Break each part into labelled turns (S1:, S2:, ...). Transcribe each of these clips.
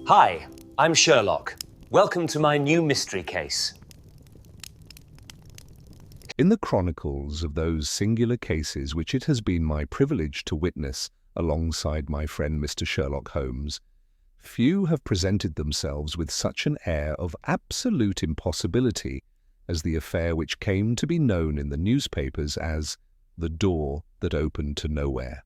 S1: Hi, I'm Sherlock. Welcome to my new mystery case.
S2: In the chronicles of those singular cases which it has been my privilege to witness alongside my friend Mr. Sherlock Holmes, few have presented themselves with such an air of absolute impossibility as the affair which came to be known in the newspapers as the door that opened to nowhere.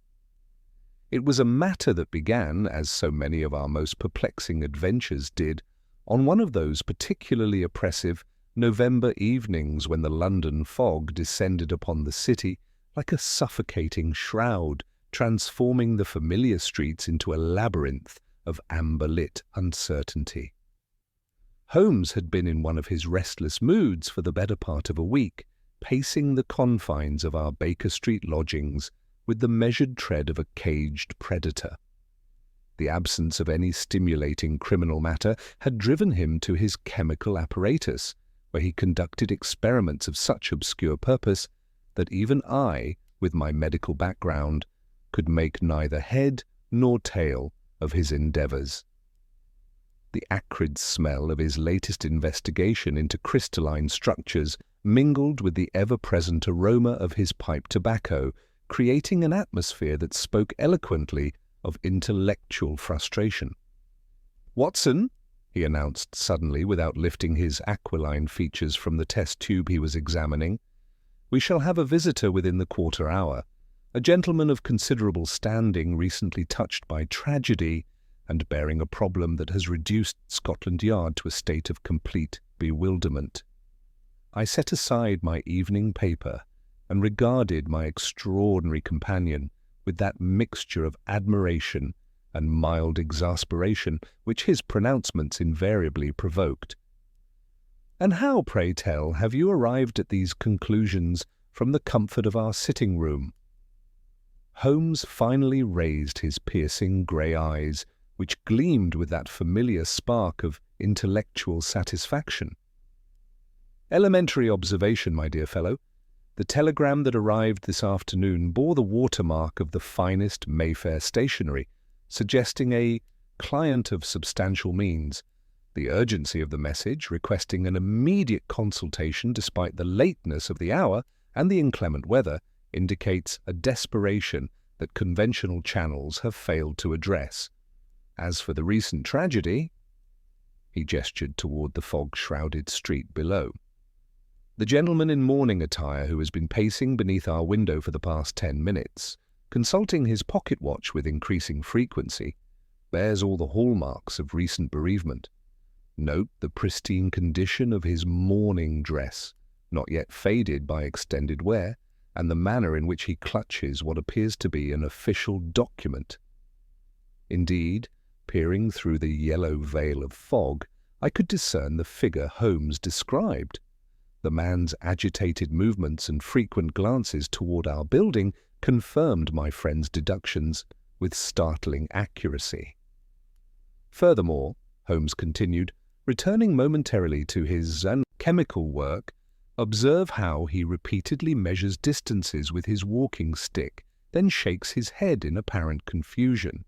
S2: It was a matter that began, as so many of our most perplexing adventures did, on one of those particularly oppressive November evenings when the London fog descended upon the city like a suffocating shroud, transforming the familiar streets into a labyrinth of amber-lit uncertainty. Holmes had been in one of his restless moods for the better part of a week, pacing the confines of our Baker Street lodgings with the measured tread of a caged predator. The absence of any stimulating criminal matter had driven him to his chemical apparatus, where he conducted experiments of such obscure purpose that even I, with my medical background, could make neither head nor tail of his endeavors. The acrid smell of his latest investigation into crystalline structures mingled with the ever-present aroma of his pipe tobacco, creating an atmosphere that spoke eloquently of intellectual frustration. "Watson," he announced suddenly without lifting his aquiline features from the test tube he was examining, "we shall have a visitor within the quarter hour, a gentleman of considerable standing recently touched by tragedy and bearing a problem that has reduced Scotland Yard to a state of complete bewilderment." I set aside my evening paper and regarded my extraordinary companion with that mixture of admiration and mild exasperation which his pronouncements invariably provoked. "And how, pray tell, have you arrived at these conclusions from the comfort of our sitting-room?" Holmes finally raised his piercing grey eyes, which gleamed with that familiar spark of intellectual satisfaction. "Elementary observation, my dear fellow. The telegram that arrived this afternoon bore the watermark of the finest Mayfair stationery, suggesting a client of substantial means. The urgency of the message, requesting an immediate consultation despite the lateness of the hour and the inclement weather, indicates a desperation that conventional channels have failed to address. As for the recent tragedy," he gestured toward the fog-shrouded street below, "the gentleman in mourning attire who has been pacing beneath our window for the past 10 minutes, consulting his pocket-watch with increasing frequency, bears all the hallmarks of recent bereavement. Note the pristine condition of his mourning dress, not yet faded by extended wear, and the manner in which he clutches what appears to be an official document. Indeed, peering through the yellow veil of fog, I could discern the figure Holmes described. The man's agitated movements and frequent glances toward our building confirmed my friend's deductions with startling accuracy. Furthermore," Holmes continued, returning momentarily to his chemical work, "observe how he repeatedly measures distances with his walking stick, then shakes his head in apparent confusion.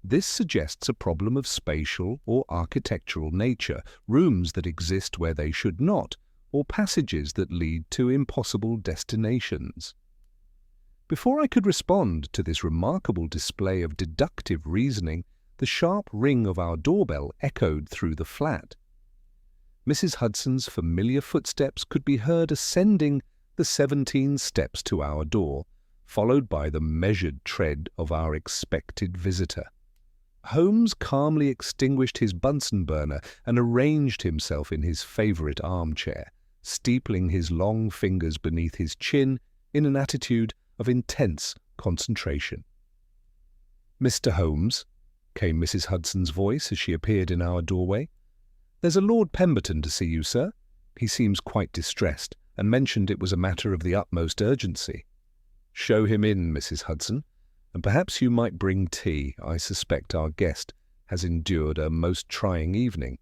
S2: This suggests a problem of spatial or architectural nature, rooms that exist where they should not, or passages that lead to impossible destinations." Before I could respond to this remarkable display of deductive reasoning, the sharp ring of our doorbell echoed through the flat. Mrs. Hudson's familiar footsteps could be heard ascending the 17 steps to our door, followed by the measured tread of our expected visitor. Holmes calmly extinguished his Bunsen burner and arranged himself in his favourite armchair, steepling his long fingers beneath his chin in an attitude of intense concentration. "Mr. Holmes," came Mrs. Hudson's voice as she appeared in our doorway, "there's a Lord Pemberton to see you, sir. He seems quite distressed, and mentioned it was a matter of the utmost urgency." "Show him in, Mrs. Hudson, and perhaps you might bring tea. I suspect our guest has endured a most trying evening."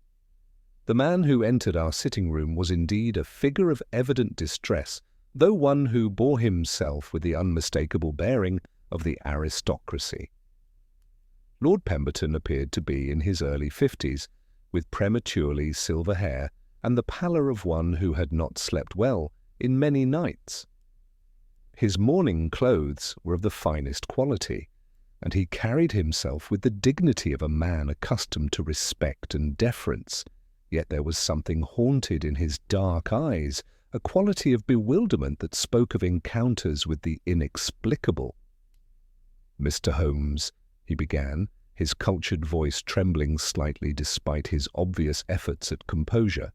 S2: The man who entered our sitting-room was indeed a figure of evident distress, though one who bore himself with the unmistakable bearing of the aristocracy. Lord Pemberton appeared to be in his early 50s, with prematurely silver hair and the pallor of one who had not slept well in many nights. His mourning clothes were of the finest quality, and he carried himself with the dignity of a man accustomed to respect and deference. Yet there was something haunted in his dark eyes, a quality of bewilderment that spoke of encounters with the inexplicable. "Mr. Holmes," he began, his cultured voice trembling slightly despite his obvious efforts at composure,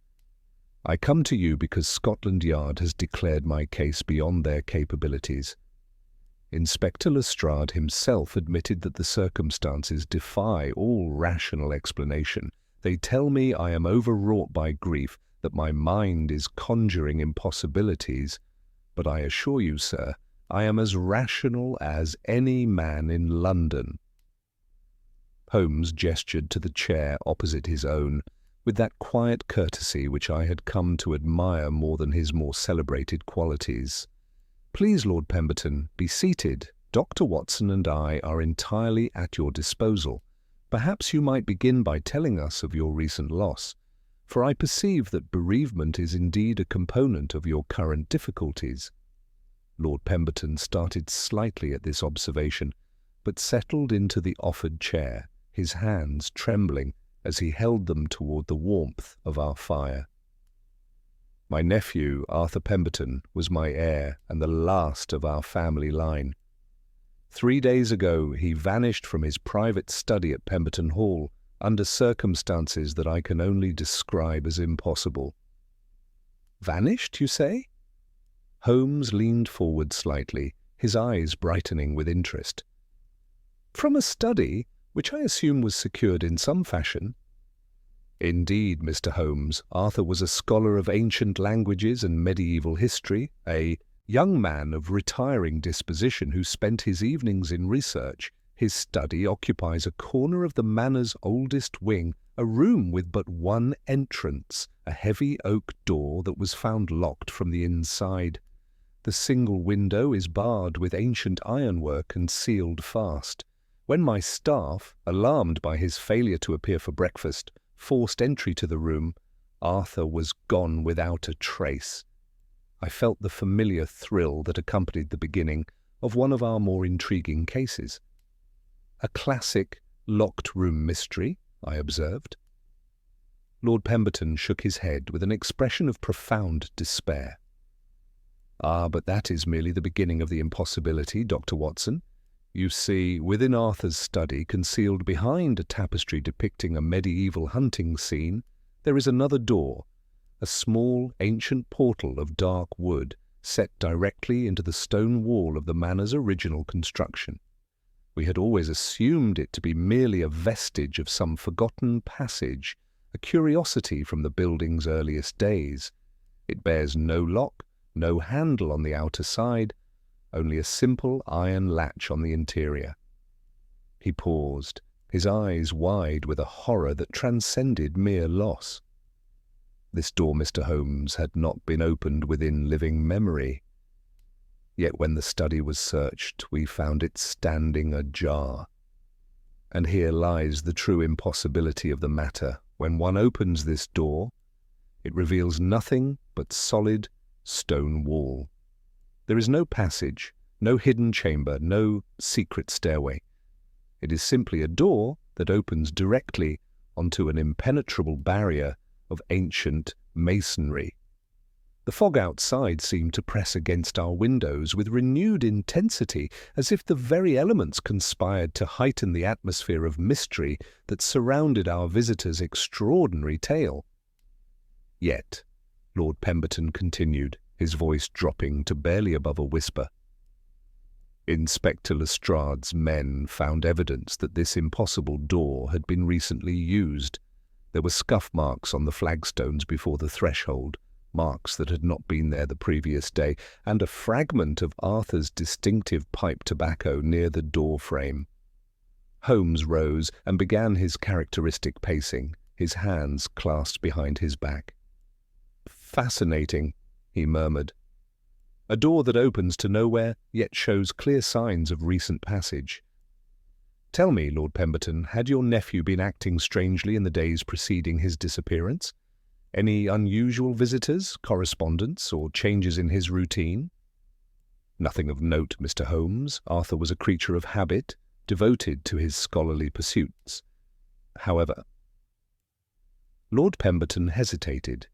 S2: "I come to you because Scotland Yard has declared my case beyond their capabilities. Inspector Lestrade himself admitted that the circumstances defy all rational explanation. They tell me I am overwrought by grief, that my mind is conjuring impossibilities. But I assure you, sir, I am as rational as any man in London." Holmes gestured to the chair opposite his own, with that quiet courtesy which I had come to admire more than his more celebrated qualities. "Please, Lord Pemberton, be seated. Dr. Watson and I are entirely at your disposal. Perhaps you might begin by telling us of your recent loss, for I perceive that bereavement is indeed a component of your current difficulties." Lord Pemberton started slightly at this observation, but settled into the offered chair, his hands trembling as he held them toward the warmth of our fire. "My nephew, Arthur Pemberton, was my heir and the last of our family line. 3 days ago he vanished from his private study at Pemberton Hall under circumstances that I can only describe as impossible." "Vanished, you say?" Holmes leaned forward slightly, his eyes brightening with interest. "From a study, which I assume was secured in some fashion?" "Indeed, Mr. Holmes, Arthur was a scholar of ancient languages and medieval history, a young man of retiring disposition who spent his evenings in research. His study occupies a corner of the manor's oldest wing, a room with but one entrance, a heavy oak door that was found locked from the inside. The single window is barred with ancient ironwork and sealed fast. When my staff, alarmed by his failure to appear for breakfast, forced entry to the room, Arthur was gone without a trace. I felt the familiar thrill that accompanied the beginning of one of our more intriguing cases. "A classic locked-room mystery," I observed. Lord Pemberton shook his head with an expression of profound despair. "Ah, but that is merely the beginning of the impossibility, Dr. Watson. You see, within Arthur's study, concealed behind a tapestry depicting a medieval hunting scene, there is another door, a small ancient portal of dark wood set directly into the stone wall of the manor's original construction. We had always assumed it to be merely a vestige of some forgotten passage, a curiosity from the building's earliest days. It bears no lock, no handle on the outer side, only a simple iron latch on the interior." He paused, his eyes wide with a horror that transcended mere loss. This door, Mr. Holmes, had not been opened within living memory. Yet when the study was searched, we found it standing ajar. And here lies the true impossibility of the matter. When one opens this door, it reveals nothing but solid stone wall. There is no passage, no hidden chamber, no secret stairway. It is simply a door that opens directly onto an impenetrable barrier of ancient masonry. The fog outside seemed to press against our windows with renewed intensity, as if the very elements conspired to heighten the atmosphere of mystery that surrounded our visitor's extraordinary tale. "Yet," Lord Pemberton continued, his voice dropping to barely above a whisper, "Inspector Lestrade's men found evidence that this impossible door had been recently used. There were scuff marks on the flagstones before the threshold, marks that had not been there the previous day, and a fragment of Arthur's distinctive pipe tobacco near the door frame." Holmes rose and began his characteristic pacing, his hands clasped behind his back. "Fascinating," he murmured. "A door that opens to nowhere, yet shows clear signs of recent passage. Tell me, Lord Pemberton, had your nephew been acting strangely in the days preceding his disappearance? Any unusual visitors, correspondence, or changes in his routine? Nothing of note, Mr. Holmes. Arthur was a creature of habit, devoted to his scholarly pursuits. However, Lord Pemberton hesitated,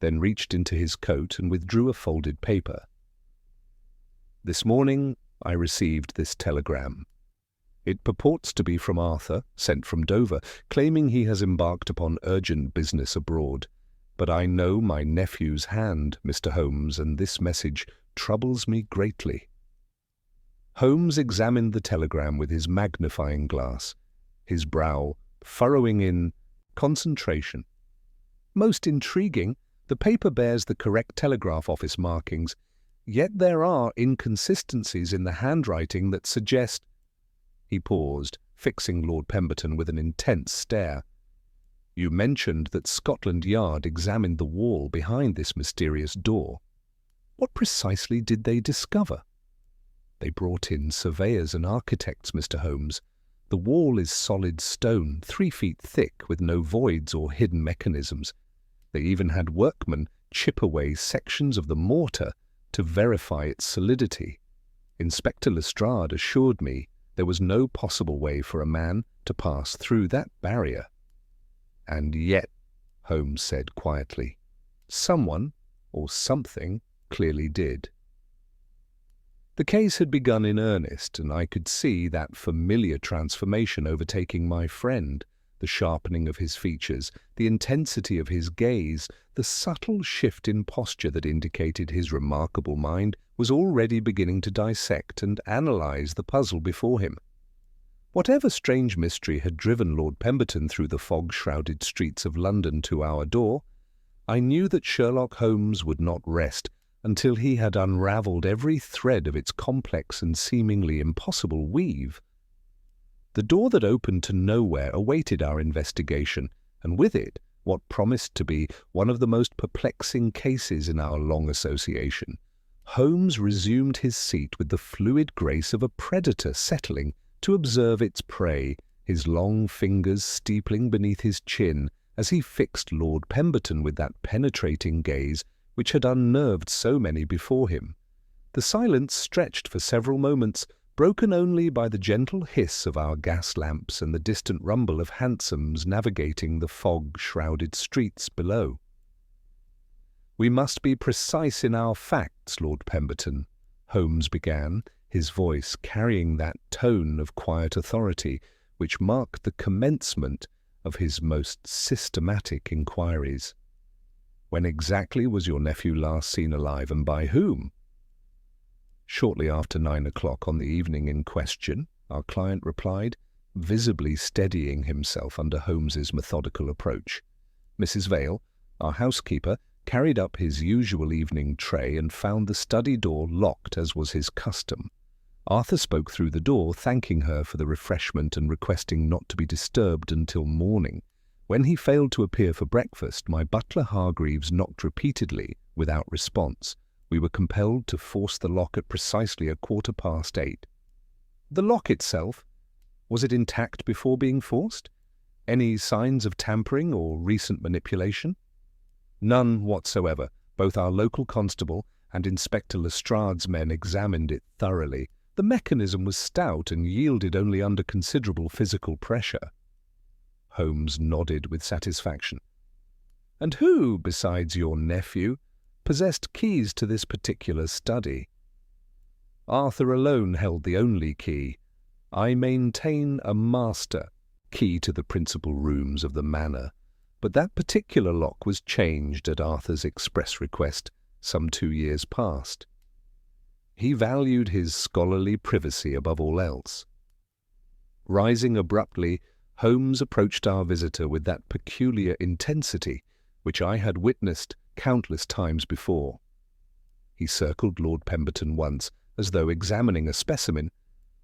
S2: then reached into his coat and withdrew a folded paper. This morning I received this telegram. It purports to be from Arthur, sent from Dover, claiming he has embarked upon urgent business abroad. But I know my nephew's hand, Mr. Holmes, and this message troubles me greatly. Holmes examined the telegram with his magnifying glass, his brow furrowing in concentration. Most intriguing, the paper bears the correct telegraph office markings, yet there are inconsistencies in the handwriting that suggest— He paused, fixing Lord Pemberton with an intense stare. You mentioned that Scotland Yard examined the wall behind this mysterious door. What precisely did they discover? They brought in surveyors and architects, Mr. Holmes. The wall is solid stone, 3 feet thick, with no voids or hidden mechanisms. They even had workmen chip away sections of the mortar to verify its solidity. Inspector Lestrade assured me there was no possible way for a man to pass through that barrier. And yet, Holmes said quietly, someone or something clearly did. The case had begun in earnest, and I could see that familiar transformation overtaking my friend, the sharpening of his features, the intensity of his gaze, the subtle shift in posture that indicated his remarkable mind was already beginning to dissect and analyze the puzzle before him. Whatever strange mystery had driven Lord Pemberton through the fog-shrouded streets of London to our door, I knew that Sherlock Holmes would not rest until he had unravelled every thread of its complex and seemingly impossible weave. The door that opened to nowhere awaited our investigation, and with it what promised to be one of the most perplexing cases in our long association. Holmes resumed his seat with the fluid grace of a predator settling to observe its prey, his long fingers steepling beneath his chin as he fixed Lord Pemberton with that penetrating gaze which had unnerved so many before him. The silence stretched for several moments, broken only by the gentle hiss of our gas lamps and the distant rumble of hansoms navigating the fog-shrouded streets below. "We must be precise in our facts, Lord Pemberton," Holmes began, his voice carrying that tone of quiet authority which marked the commencement of his most systematic inquiries. "When exactly was your nephew last seen alive, and by whom?" "Shortly after 9 o'clock on the evening in question," our client replied, visibly steadying himself under Holmes's methodical approach. Mrs. Vale, our housekeeper, carried up his usual evening tray and found the study door locked as was his custom. Arthur spoke through the door, thanking her for the refreshment and requesting not to be disturbed until morning. When he failed to appear for breakfast, my butler Hargreaves knocked repeatedly without response. We were compelled to force the lock at precisely 8:15. The lock itself, was it intact before being forced? Any signs of tampering or recent manipulation? None whatsoever. Both our local constable and Inspector Lestrade's men examined it thoroughly. The mechanism was stout and yielded only under considerable physical pressure. Holmes nodded with satisfaction. "And who, besides your nephew, possessed keys to this particular study?" "Arthur alone held the only key. I maintain a master key to the principal rooms of the manor, but that particular lock was changed at Arthur's express request some 2 years past. He valued his scholarly privacy above all else." Rising abruptly, Holmes approached our visitor with that peculiar intensity which I had witnessed countless times before. He circled Lord Pemberton once, as though examining a specimen,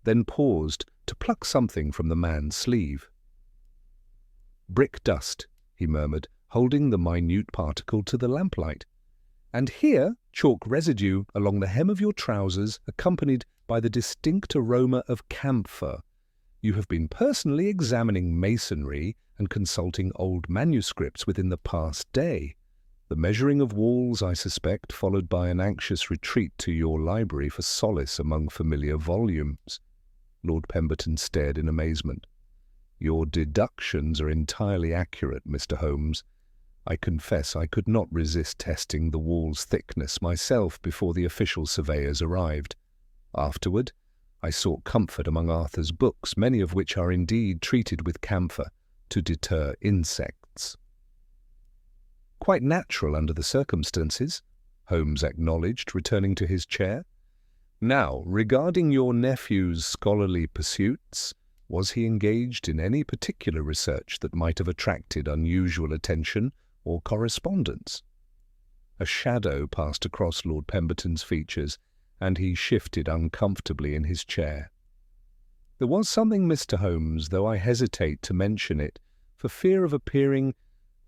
S2: then paused to pluck something from the man's sleeve. "Brick dust," he murmured, holding the minute particle to the lamplight. "And here, chalk residue along the hem of your trousers, accompanied by the distinct aroma of camphor. You have been personally examining masonry and consulting old manuscripts within the past day. The measuring of walls, I suspect, followed by an anxious retreat to your library for solace among familiar volumes." Lord Pemberton stared in amazement. "Your deductions are entirely accurate, Mr. Holmes. I confess I could not resist testing the wall's thickness myself before the official surveyors arrived. Afterward, I sought comfort among Arthur's books, many of which are indeed treated with camphor to deter insects." "Quite natural under the circumstances," Holmes acknowledged, returning to his chair. "Now, regarding your nephew's scholarly pursuits, was he engaged in any particular research that might have attracted unusual attention or correspondence?" A shadow passed across Lord Pemberton's features, and he shifted uncomfortably in his chair. "There was something, Mr. Holmes, though I hesitate to mention it, for fear of appearing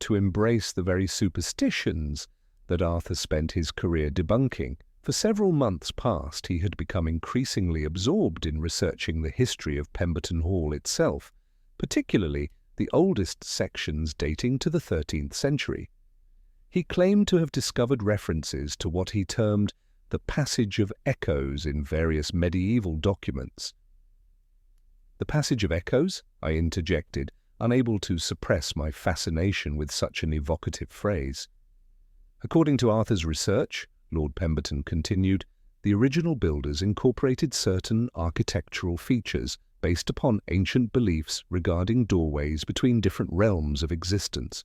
S2: to embrace the very superstitions that Arthur spent his career debunking. For several months past he had become increasingly absorbed in researching the history of Pemberton Hall itself, particularly the oldest sections dating to the 13th century. He claimed to have discovered references to what he termed the passage of echoes in various medieval documents. "The passage of echoes?" I interjected, unable to suppress my fascination with such an evocative phrase. "According to Arthur's research," Lord Pemberton continued, "the original builders incorporated certain architectural features based upon ancient beliefs regarding doorways between different realms of existence.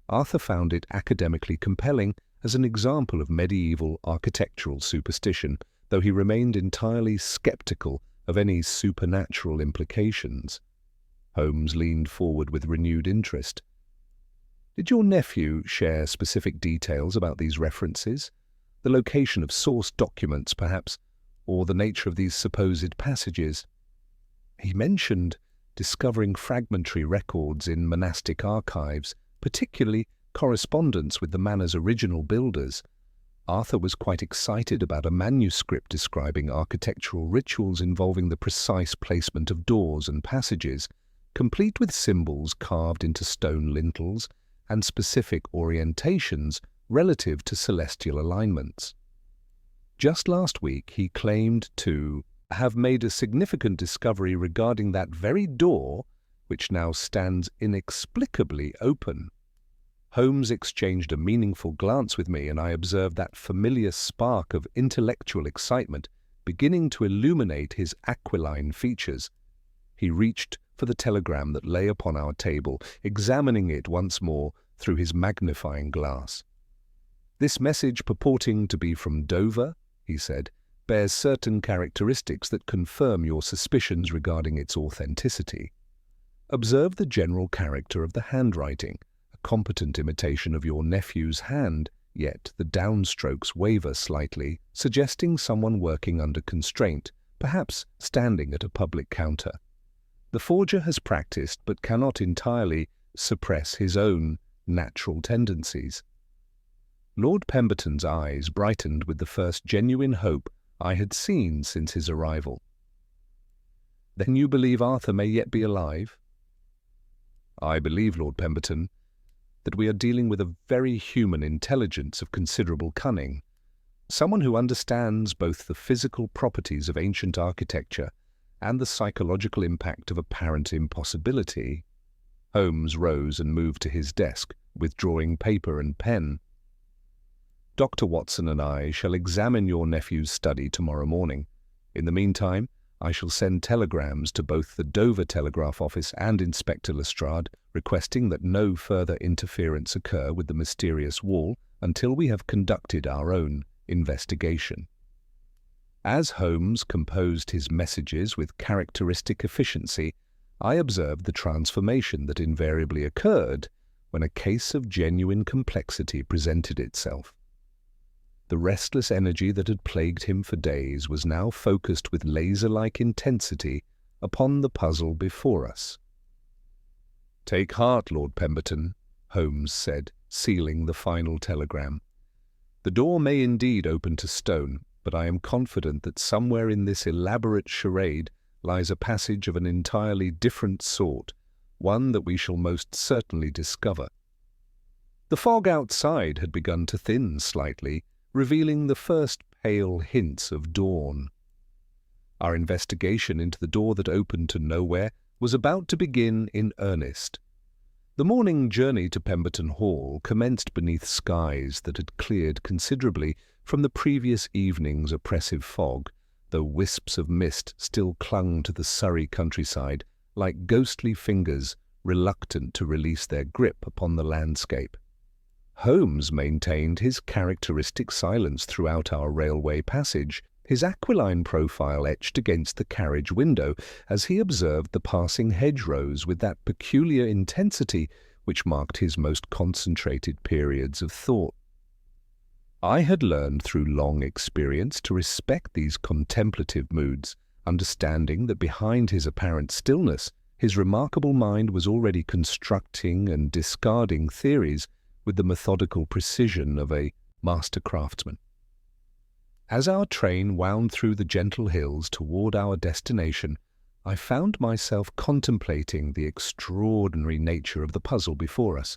S2: Arthur found it academically compelling as an example of medieval architectural superstition, though he remained entirely skeptical of any supernatural implications." Holmes leaned forward with renewed interest. "Did your nephew share specific details about these references? The location of source documents, perhaps, or the nature of these supposed passages?" "He mentioned discovering fragmentary records in monastic archives, particularly correspondence with the manor's original builders. Arthur was quite excited about a manuscript describing architectural rituals involving the precise placement of doors and passages, complete with symbols carved into stone lintels and specific orientations relative to celestial alignments. Just last week he claimed to have made a significant discovery regarding that very door, which now stands inexplicably open." Holmes exchanged a meaningful glance with me, and I observed that familiar spark of intellectual excitement beginning to illuminate his aquiline features. He reached for the telegram that lay upon our table, examining it once more through his magnifying glass. "This message, purporting to be from Dover," he said, "bears certain characteristics that confirm your suspicions regarding its authenticity. Observe the general character of the handwriting, a competent imitation of your nephew's hand, yet the downstrokes waver slightly, suggesting someone working under constraint, perhaps standing at a public counter. The forger has practiced but cannot entirely suppress his own natural tendencies." Lord Pemberton's eyes brightened with the first genuine hope I had seen since his arrival. "Then you believe Arthur may yet be alive?" "I believe, Lord Pemberton, that we are dealing with a very human intelligence of considerable cunning, someone who understands both the physical properties of ancient architecture and the psychological impact of apparent impossibility." Holmes rose and moved to his desk, withdrawing paper and pen. "Dr. Watson and I shall examine your nephew's study tomorrow morning. In the meantime, I shall send telegrams to both the Dover Telegraph Office and Inspector Lestrade, requesting that no further interference occur with the mysterious wall until we have conducted our own investigation." As Holmes composed his messages with characteristic efficiency, I observed the transformation that invariably occurred when a case of genuine complexity presented itself. The restless energy that had plagued him for days was now focused with laser-like intensity upon the puzzle before us. "Take heart, Lord Pemberton," Holmes said, sealing the final telegram. "The door may indeed open to stone, but I am confident that somewhere in this elaborate charade lies a passage of an entirely different sort, one that we shall most certainly discover. The fog outside had begun to thin slightly, revealing the first pale hints of dawn. Our investigation into the door that opened to nowhere was about to begin in earnest. The morning journey to Pemberton Hall commenced beneath skies that had cleared considerably from the previous evening's oppressive fog, though wisps of mist still clung to the Surrey countryside like ghostly fingers reluctant to release their grip upon the landscape. Holmes maintained his characteristic silence throughout our railway passage, his aquiline profile etched against the carriage window as he observed the passing hedgerows with that peculiar intensity which marked his most concentrated periods of thought. I had learned through long experience to respect these contemplative moods, understanding that behind his apparent stillness, his remarkable mind was already constructing and discarding theories with the methodical precision of a master craftsman. As our train wound through the gentle hills toward our destination, I found myself contemplating the extraordinary nature of the puzzle before us.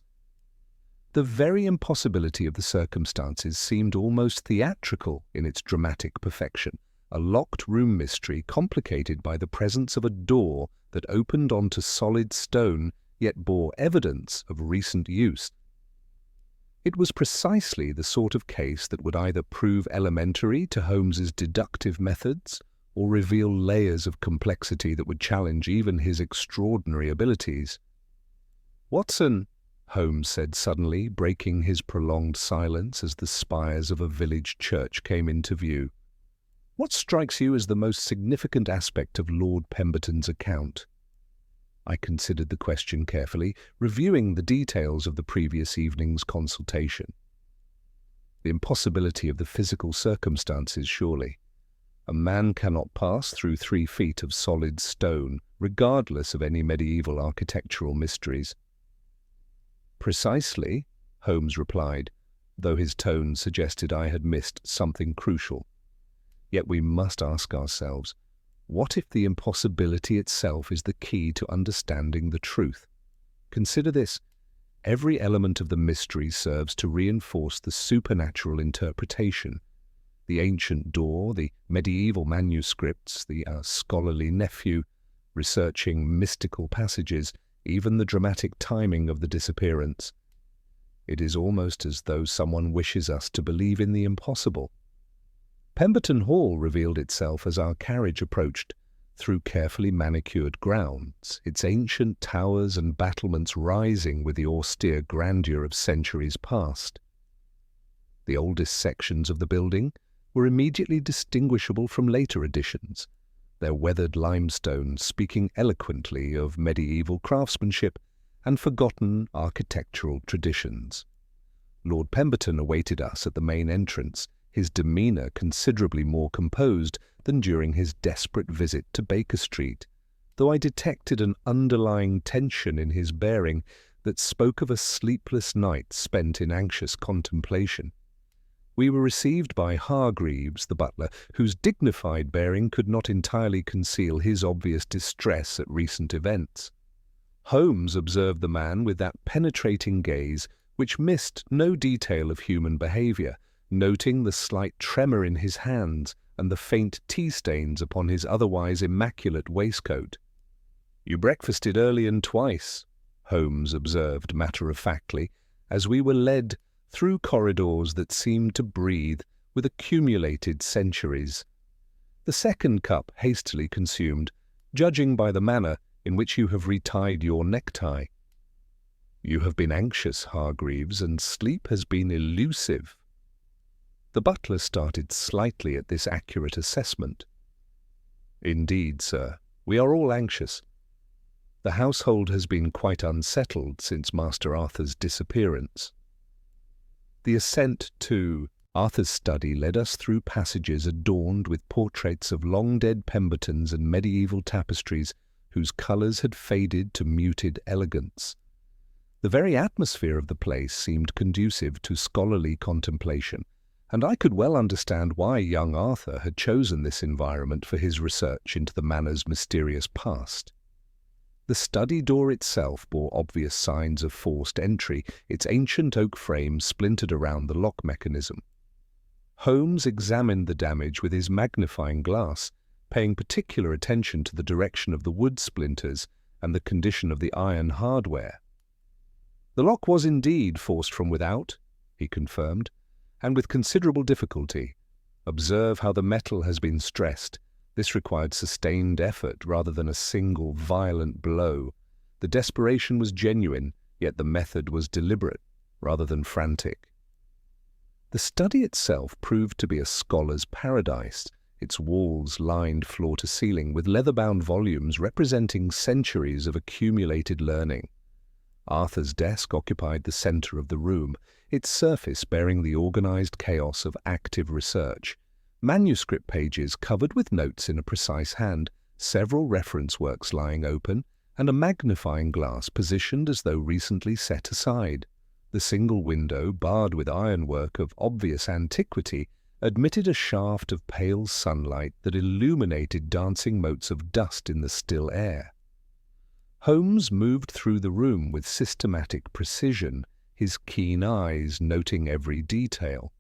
S2: The very impossibility of the circumstances seemed almost theatrical in its dramatic perfection, a locked room mystery complicated by the presence of a door that opened onto solid stone yet bore evidence of recent use. It was precisely the sort of case that would either prove elementary to Holmes's deductive methods or reveal layers of complexity that would challenge even his extraordinary abilities. "Watson," Holmes said suddenly, breaking his prolonged silence as the spires of a village church came into view, "what strikes you as the most significant aspect of Lord Pemberton's account?" I considered the question carefully, reviewing the details of the previous evening's consultation. The impossibility of the physical circumstances, surely. A man cannot pass through 3 feet of solid stone, regardless of any medieval architectural mysteries. "Precisely," Holmes replied, though his tone suggested I had missed something crucial. "Yet we must ask ourselves, what if the impossibility itself is the key to understanding the truth? Consider this. Every element of the mystery serves to reinforce the supernatural interpretation. The ancient door, the medieval manuscripts, the scholarly nephew researching mystical passages, even the dramatic timing of the disappearance. It is almost as though someone wishes us to believe in the impossible. Pemberton Hall revealed itself as our carriage approached, through carefully manicured grounds, its ancient towers and battlements rising with the austere grandeur of centuries past. The oldest sections of the building were immediately distinguishable from later additions, their weathered limestone speaking eloquently of medieval craftsmanship and forgotten architectural traditions. Lord Pemberton awaited us at the main entrance, his demeanour considerably more composed than during his desperate visit to Baker Street, though I detected an underlying tension in his bearing that spoke of a sleepless night spent in anxious contemplation. We were received by Hargreaves, the butler, whose dignified bearing could not entirely conceal his obvious distress at recent events. Holmes observed the man with that penetrating gaze which missed no detail of human behaviour, noting the slight tremor in his hands and the faint tea stains upon his otherwise immaculate waistcoat. "You breakfasted early and twice," Holmes observed matter-of-factly, as we were led through corridors that seemed to breathe with accumulated centuries. "The second cup hastily consumed, judging by the manner in which you have retied your necktie." "You have been anxious, Hargreaves, and sleep has been elusive." The butler started slightly at this accurate assessment. "Indeed, sir, we are all anxious. The household has been quite unsettled since Master Arthur's disappearance." The ascent to Arthur's study led us through passages adorned with portraits of long-dead Pembertons and medieval tapestries whose colours had faded to muted elegance. The very atmosphere of the place seemed conducive to scholarly contemplation, and I could well understand why young Arthur had chosen this environment for his research into the manor's mysterious past. The study door itself bore obvious signs of forced entry, its ancient oak frame splintered around the lock mechanism. Holmes examined the damage with his magnifying glass, paying particular attention to the direction of the wood splinters and the condition of the iron hardware. The lock was indeed forced from without, he confirmed, and with considerable difficulty. Observe how the metal has been stressed. This required sustained effort rather than a single violent blow. The desperation was genuine, yet the method was deliberate rather than frantic. The study itself proved to be a scholar's paradise, its walls lined floor to ceiling with leather-bound volumes representing centuries of accumulated learning. Arthur's desk occupied the center of the room, its surface bearing the organized chaos of active research. Manuscript pages covered with notes in a precise hand, several reference works lying open, and a magnifying glass positioned as though recently set aside. The single window, barred with ironwork of obvious antiquity, admitted a shaft of pale sunlight that illuminated dancing motes of dust in the still air. Holmes moved through the room with systematic precision, his keen eyes noting every detail.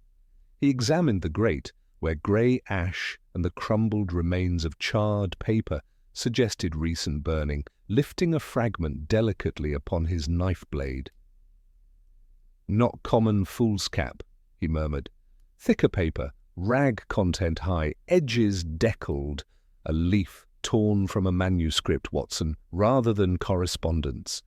S2: He examined the grate, where grey ash and the crumbled remains of charred paper suggested recent burning, lifting a fragment delicately upon his knife blade. "Not common foolscap," he murmured. "Thicker paper, rag content high, edges deckled, a leaf torn from a manuscript, Watson, rather than correspondence."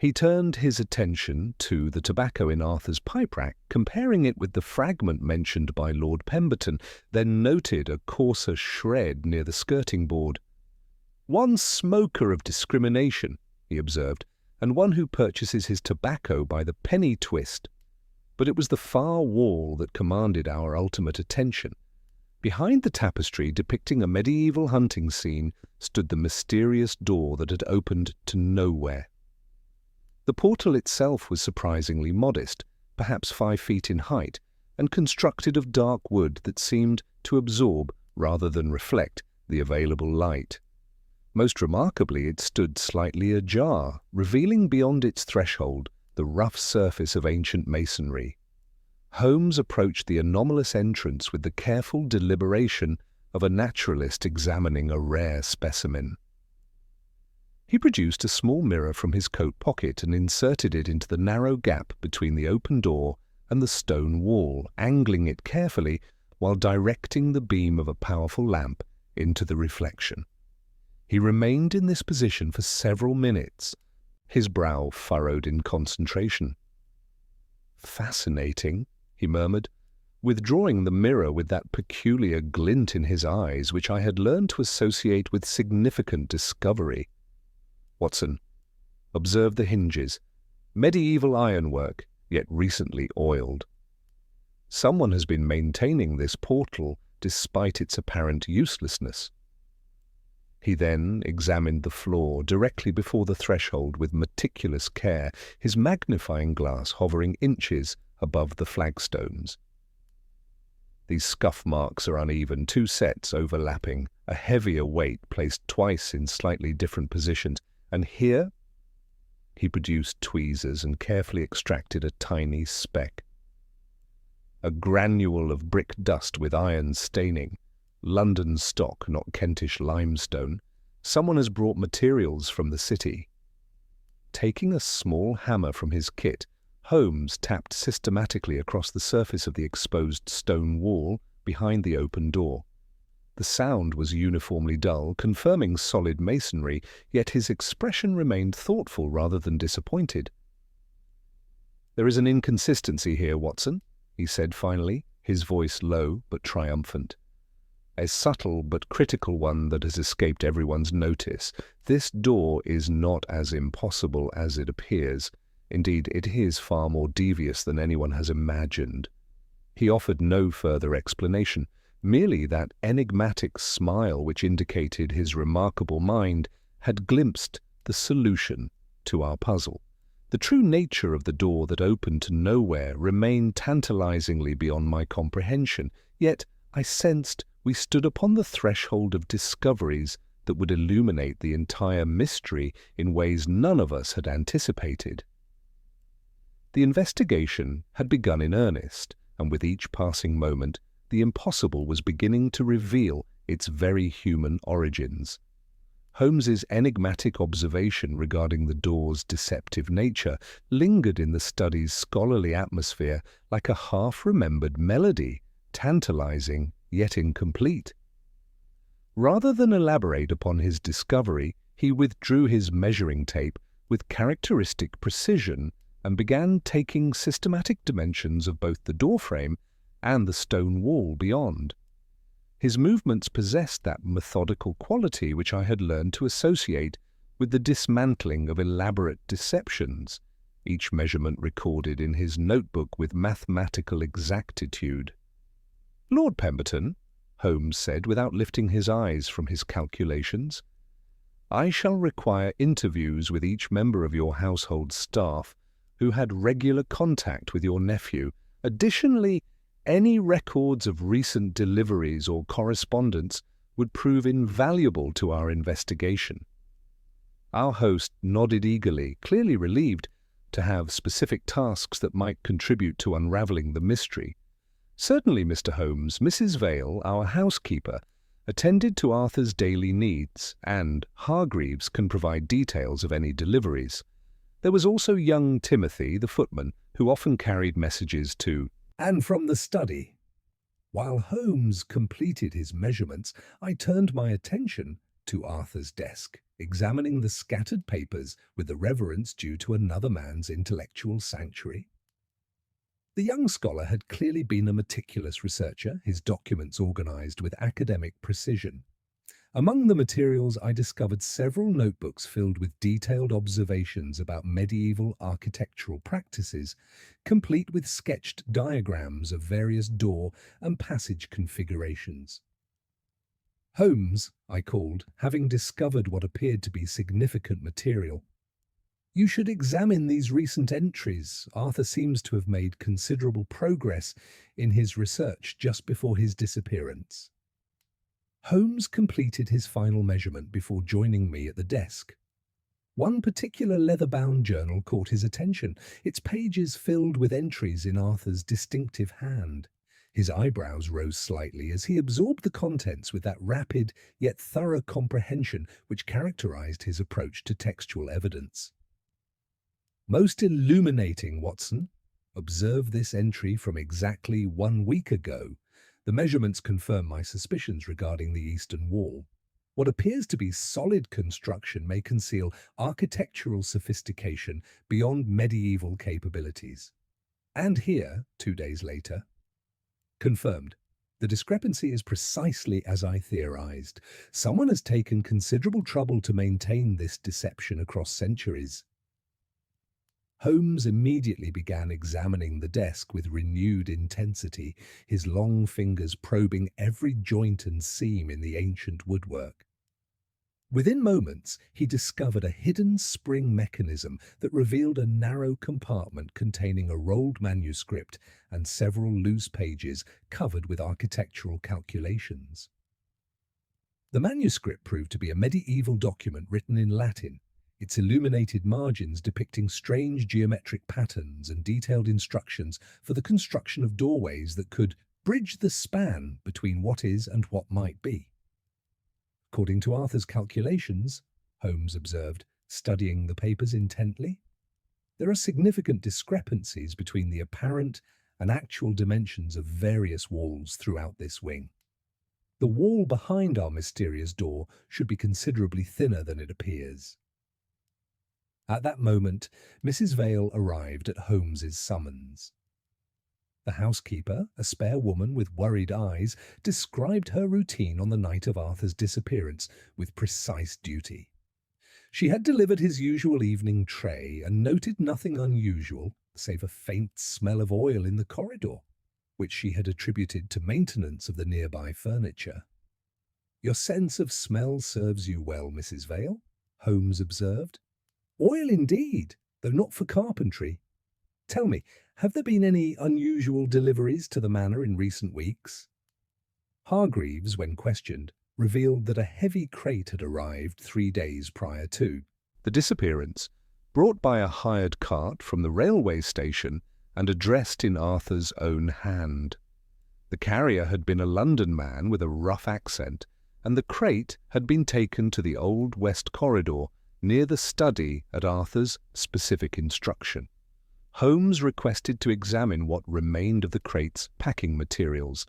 S2: He turned his attention to the tobacco in Arthur's pipe rack, comparing it with the fragment mentioned by Lord Pemberton, then noted a coarser shred near the skirting board. "One smoker of discrimination," he observed, "and one who purchases his tobacco by the penny twist." But it was the far wall that commanded our ultimate attention. Behind the tapestry depicting a medieval hunting scene stood the mysterious door that had opened to nowhere. The portal itself was surprisingly modest, perhaps 5 feet in height, and constructed of dark wood that seemed to absorb rather than reflect the available light. Most remarkably, it stood slightly ajar, revealing beyond its threshold the rough surface of ancient masonry. Holmes approached the anomalous entrance with the careful deliberation of a naturalist examining a rare specimen. He produced a small mirror from his coat pocket and inserted it into the narrow gap between the open door and the stone wall, angling it carefully while directing the beam of a powerful lamp into the reflection. He remained in this position for several minutes, his brow furrowed in concentration. "Fascinating," he murmured, withdrawing the mirror with that peculiar glint in his eyes which I had learned to associate with significant discovery. "Watson, observe the hinges. Medieval ironwork, yet recently oiled. Someone has been maintaining this portal despite its apparent uselessness." He then examined the floor directly before the threshold with meticulous care, his magnifying glass hovering inches above the flagstones. "These scuff marks are uneven, 2 sets overlapping, a heavier weight placed twice in slightly different positions, and here—" He produced tweezers and carefully extracted a tiny speck. "A granule of brick dust with iron staining. London stock, not Kentish limestone. Someone has brought materials from the city." Taking a small hammer from his kit, Holmes tapped systematically across the surface of the exposed stone wall behind the open door. The sound was uniformly dull, confirming solid masonry, yet his expression remained thoughtful rather than disappointed. "There is an inconsistency here, Watson," he said finally, his voice low but triumphant. "A subtle but critical one that has escaped everyone's notice. This door is not as impossible as it appears. Indeed, it is far more devious than anyone has imagined." He offered no further explanation, merely that enigmatic smile which indicated his remarkable mind had glimpsed the solution to our puzzle. The true nature of the door that opened to nowhere remained tantalizingly beyond my comprehension, yet I sensed we stood upon the threshold of discoveries that would illuminate the entire mystery in ways none of us had anticipated. The investigation had begun in earnest, and with each passing moment, the impossible was beginning to reveal its very human origins. Holmes's enigmatic observation regarding the door's deceptive nature lingered in the study's scholarly atmosphere like a half-remembered melody, tantalizing yet incomplete. Rather than elaborate upon his discovery, he withdrew his measuring tape with characteristic precision and began taking systematic dimensions of both the doorframe and the stone wall beyond. His movements possessed that methodical quality which I had learned to associate with the dismantling of elaborate deceptions, each measurement recorded in his notebook with mathematical exactitude. "Lord Pemberton," Holmes said without lifting his eyes from his calculations, "I shall require interviews with each member of your household staff who had regular contact with your nephew. Additionally, any records of recent deliveries or correspondence would prove invaluable to our investigation." Our host nodded eagerly, clearly relieved to have specific tasks that might contribute to unraveling the mystery. "Certainly, Mr. Holmes. Mrs. Vale, our housekeeper, attended to Arthur's daily needs, and Hargreaves can provide details of any deliveries. There was also young Timothy, the footman, who often carried messages to and from the study." While Holmes completed his measurements, I turned my attention to Arthur's desk, examining the scattered papers with the reverence due to another man's intellectual sanctuary. The young scholar had clearly been a meticulous researcher, his documents organized with academic precision. Among the materials, I discovered several notebooks filled with detailed observations about medieval architectural practices, complete with sketched diagrams of various door and passage configurations. "Holmes," I called, having discovered what appeared to be significant material, "you should examine these recent entries. Arthur seems to have made considerable progress in his research just before his disappearance." Holmes completed his final measurement before joining me at the desk. One particular leather-bound journal caught his attention, its pages filled with entries in Arthur's distinctive hand. His eyebrows rose slightly as he absorbed the contents with that rapid yet thorough comprehension which characterized his approach to textual evidence. "Most illuminating, Watson. Observe this entry from exactly 1 week ago. The measurements confirm my suspicions regarding the eastern wall. What appears to be solid construction may conceal architectural sophistication beyond medieval capabilities." And here, 2 days later, confirmed. The discrepancy is precisely as I theorized. Someone has taken considerable trouble to maintain this deception across centuries. Holmes immediately began examining the desk with renewed intensity, his long fingers probing every joint and seam in the ancient woodwork. Within moments, he discovered a hidden spring mechanism that revealed a narrow compartment containing a rolled manuscript and several loose pages covered with architectural calculations. The manuscript proved to be a medieval document written in Latin, its illuminated margins depicting strange geometric patterns and detailed instructions for the construction of doorways that could bridge the span between what is and what might be. According to Arthur's calculations, Holmes observed, studying the papers intently, there are significant discrepancies between the apparent and actual dimensions of various walls throughout this wing. The wall behind our mysterious door should be considerably thinner than it appears. At that moment, Mrs. Vale arrived at Holmes's summons. The housekeeper, a spare woman with worried eyes, described her routine on the night of Arthur's disappearance with precise duty. She had delivered his usual evening tray and noted nothing unusual save a faint smell of oil in the corridor, which she had attributed to maintenance of the nearby furniture. "Your sense of smell serves you well, Mrs. Vale," Holmes observed. "Oil indeed. though not for carpentry. Tell me, have there been any unusual deliveries to the manor in recent weeks? Hargreaves, when questioned, revealed that a heavy crate had arrived 3 days prior to the disappearance, brought by a hired cart from the railway station and addressed in Arthur's own hand. The carrier had been a London man with a rough accent, and the crate had been taken to the Old West Corridor near the study at Arthur's specific instruction. Holmes requested to examine what remained of the crate's packing materials.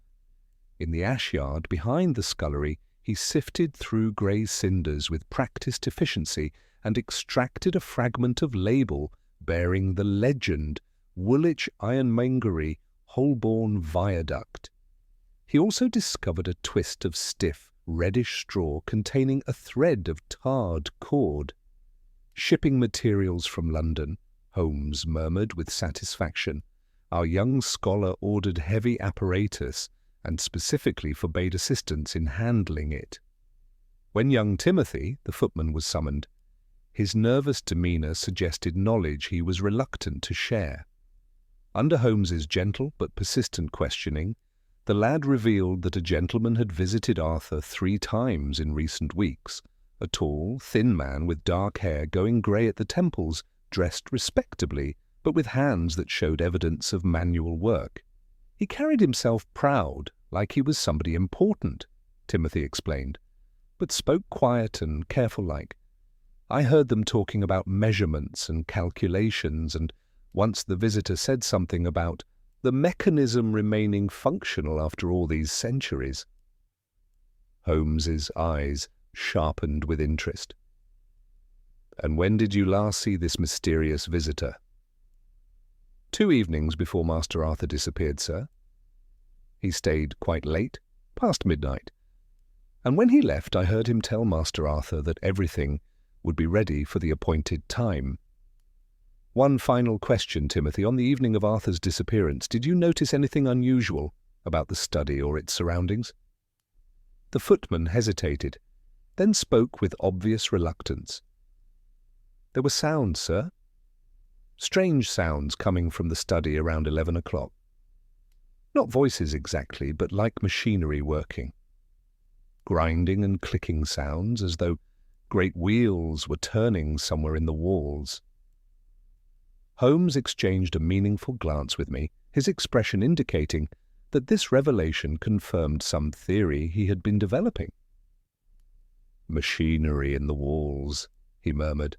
S2: In the ash yard behind the scullery, he sifted through grey cinders with practised efficiency and extracted a fragment of label bearing the legend Woolwich Ironmongery, Holborn Viaduct. He also discovered a twist of stiff, reddish straw containing a thread of tarred cord. Shipping materials from London, Holmes murmured with satisfaction. Our young scholar ordered heavy apparatus and specifically forbade assistance in handling it. When young Timothy, the footman, was summoned, his nervous demeanour suggested knowledge he was reluctant to share. Under Holmes's gentle but persistent questioning, the lad revealed that a gentleman had visited Arthur 3 times in recent weeks, a tall, thin man with dark hair going grey at the temples, dressed respectably, but with hands that showed evidence of manual work. He carried himself proud, like he was somebody important, Timothy explained, but spoke quiet and careful-like. I heard them talking about measurements and calculations, and once the visitor said something about the mechanism remaining functional after all these centuries. Holmes's eyes sharpened with interest. And when did you last see this mysterious visitor? 2 evenings before Master Arthur disappeared, sir. He stayed quite late, past midnight, and when he left I heard him tell Master Arthur that everything would be ready for the appointed time. One final question, Timothy. On the evening of Arthur's disappearance, did you notice anything unusual about the study or its surroundings? The footman hesitated, then spoke with obvious reluctance. There were sounds, sir. Strange sounds coming from the study around 11 o'clock. Not voices exactly, but like machinery working. Grinding and clicking sounds, as though great wheels were turning somewhere in the walls. Holmes exchanged a meaningful glance with me, his expression indicating that this revelation confirmed some theory he had been developing. Machinery in the walls, he murmured.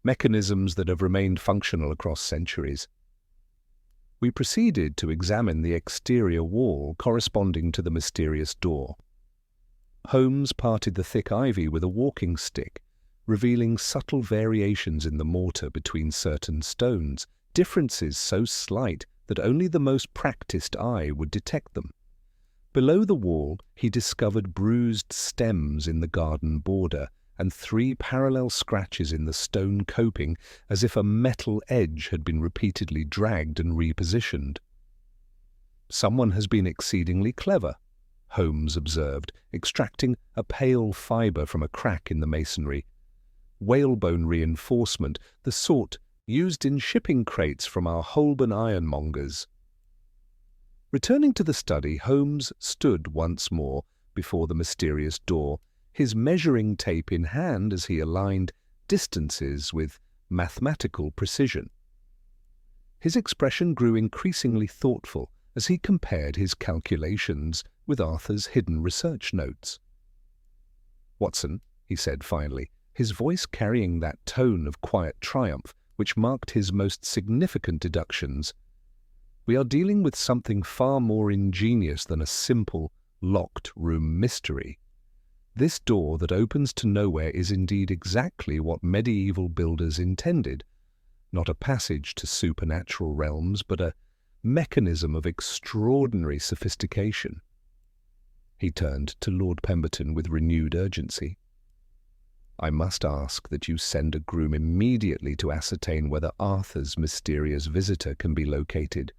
S2: Mechanisms that have remained functional across centuries. We proceeded to examine the exterior wall corresponding to the mysterious door. Holmes parted the thick ivy with a walking stick, revealing subtle variations in the mortar between certain stones, differences so slight that only the most practised eye would detect them. Below the wall he discovered bruised stems in the garden border and 3 parallel scratches in the stone coping, as if a metal edge had been repeatedly dragged and repositioned. Someone has been exceedingly clever, Holmes observed, extracting a pale fibre from a crack in the masonry. Whalebone reinforcement, the sort used in shipping crates from our Holborn ironmongers. Returning to the study, Holmes stood once more before the mysterious door, his measuring tape in hand as he aligned distances with mathematical precision. His expression grew increasingly thoughtful as he compared his calculations with Arthur's hidden research notes. "Watson," he said finally, his voice carrying that tone of quiet triumph which marked his most significant deductions, "we are dealing with something far more ingenious than a simple, locked-room mystery. This door that opens to nowhere is indeed exactly what medieval builders intended, not a passage to supernatural realms, but a mechanism of extraordinary sophistication." He turned to Lord Pemberton with renewed urgency. "I must ask that you send a groom immediately to ascertain whether Arthur's mysterious visitor can be located.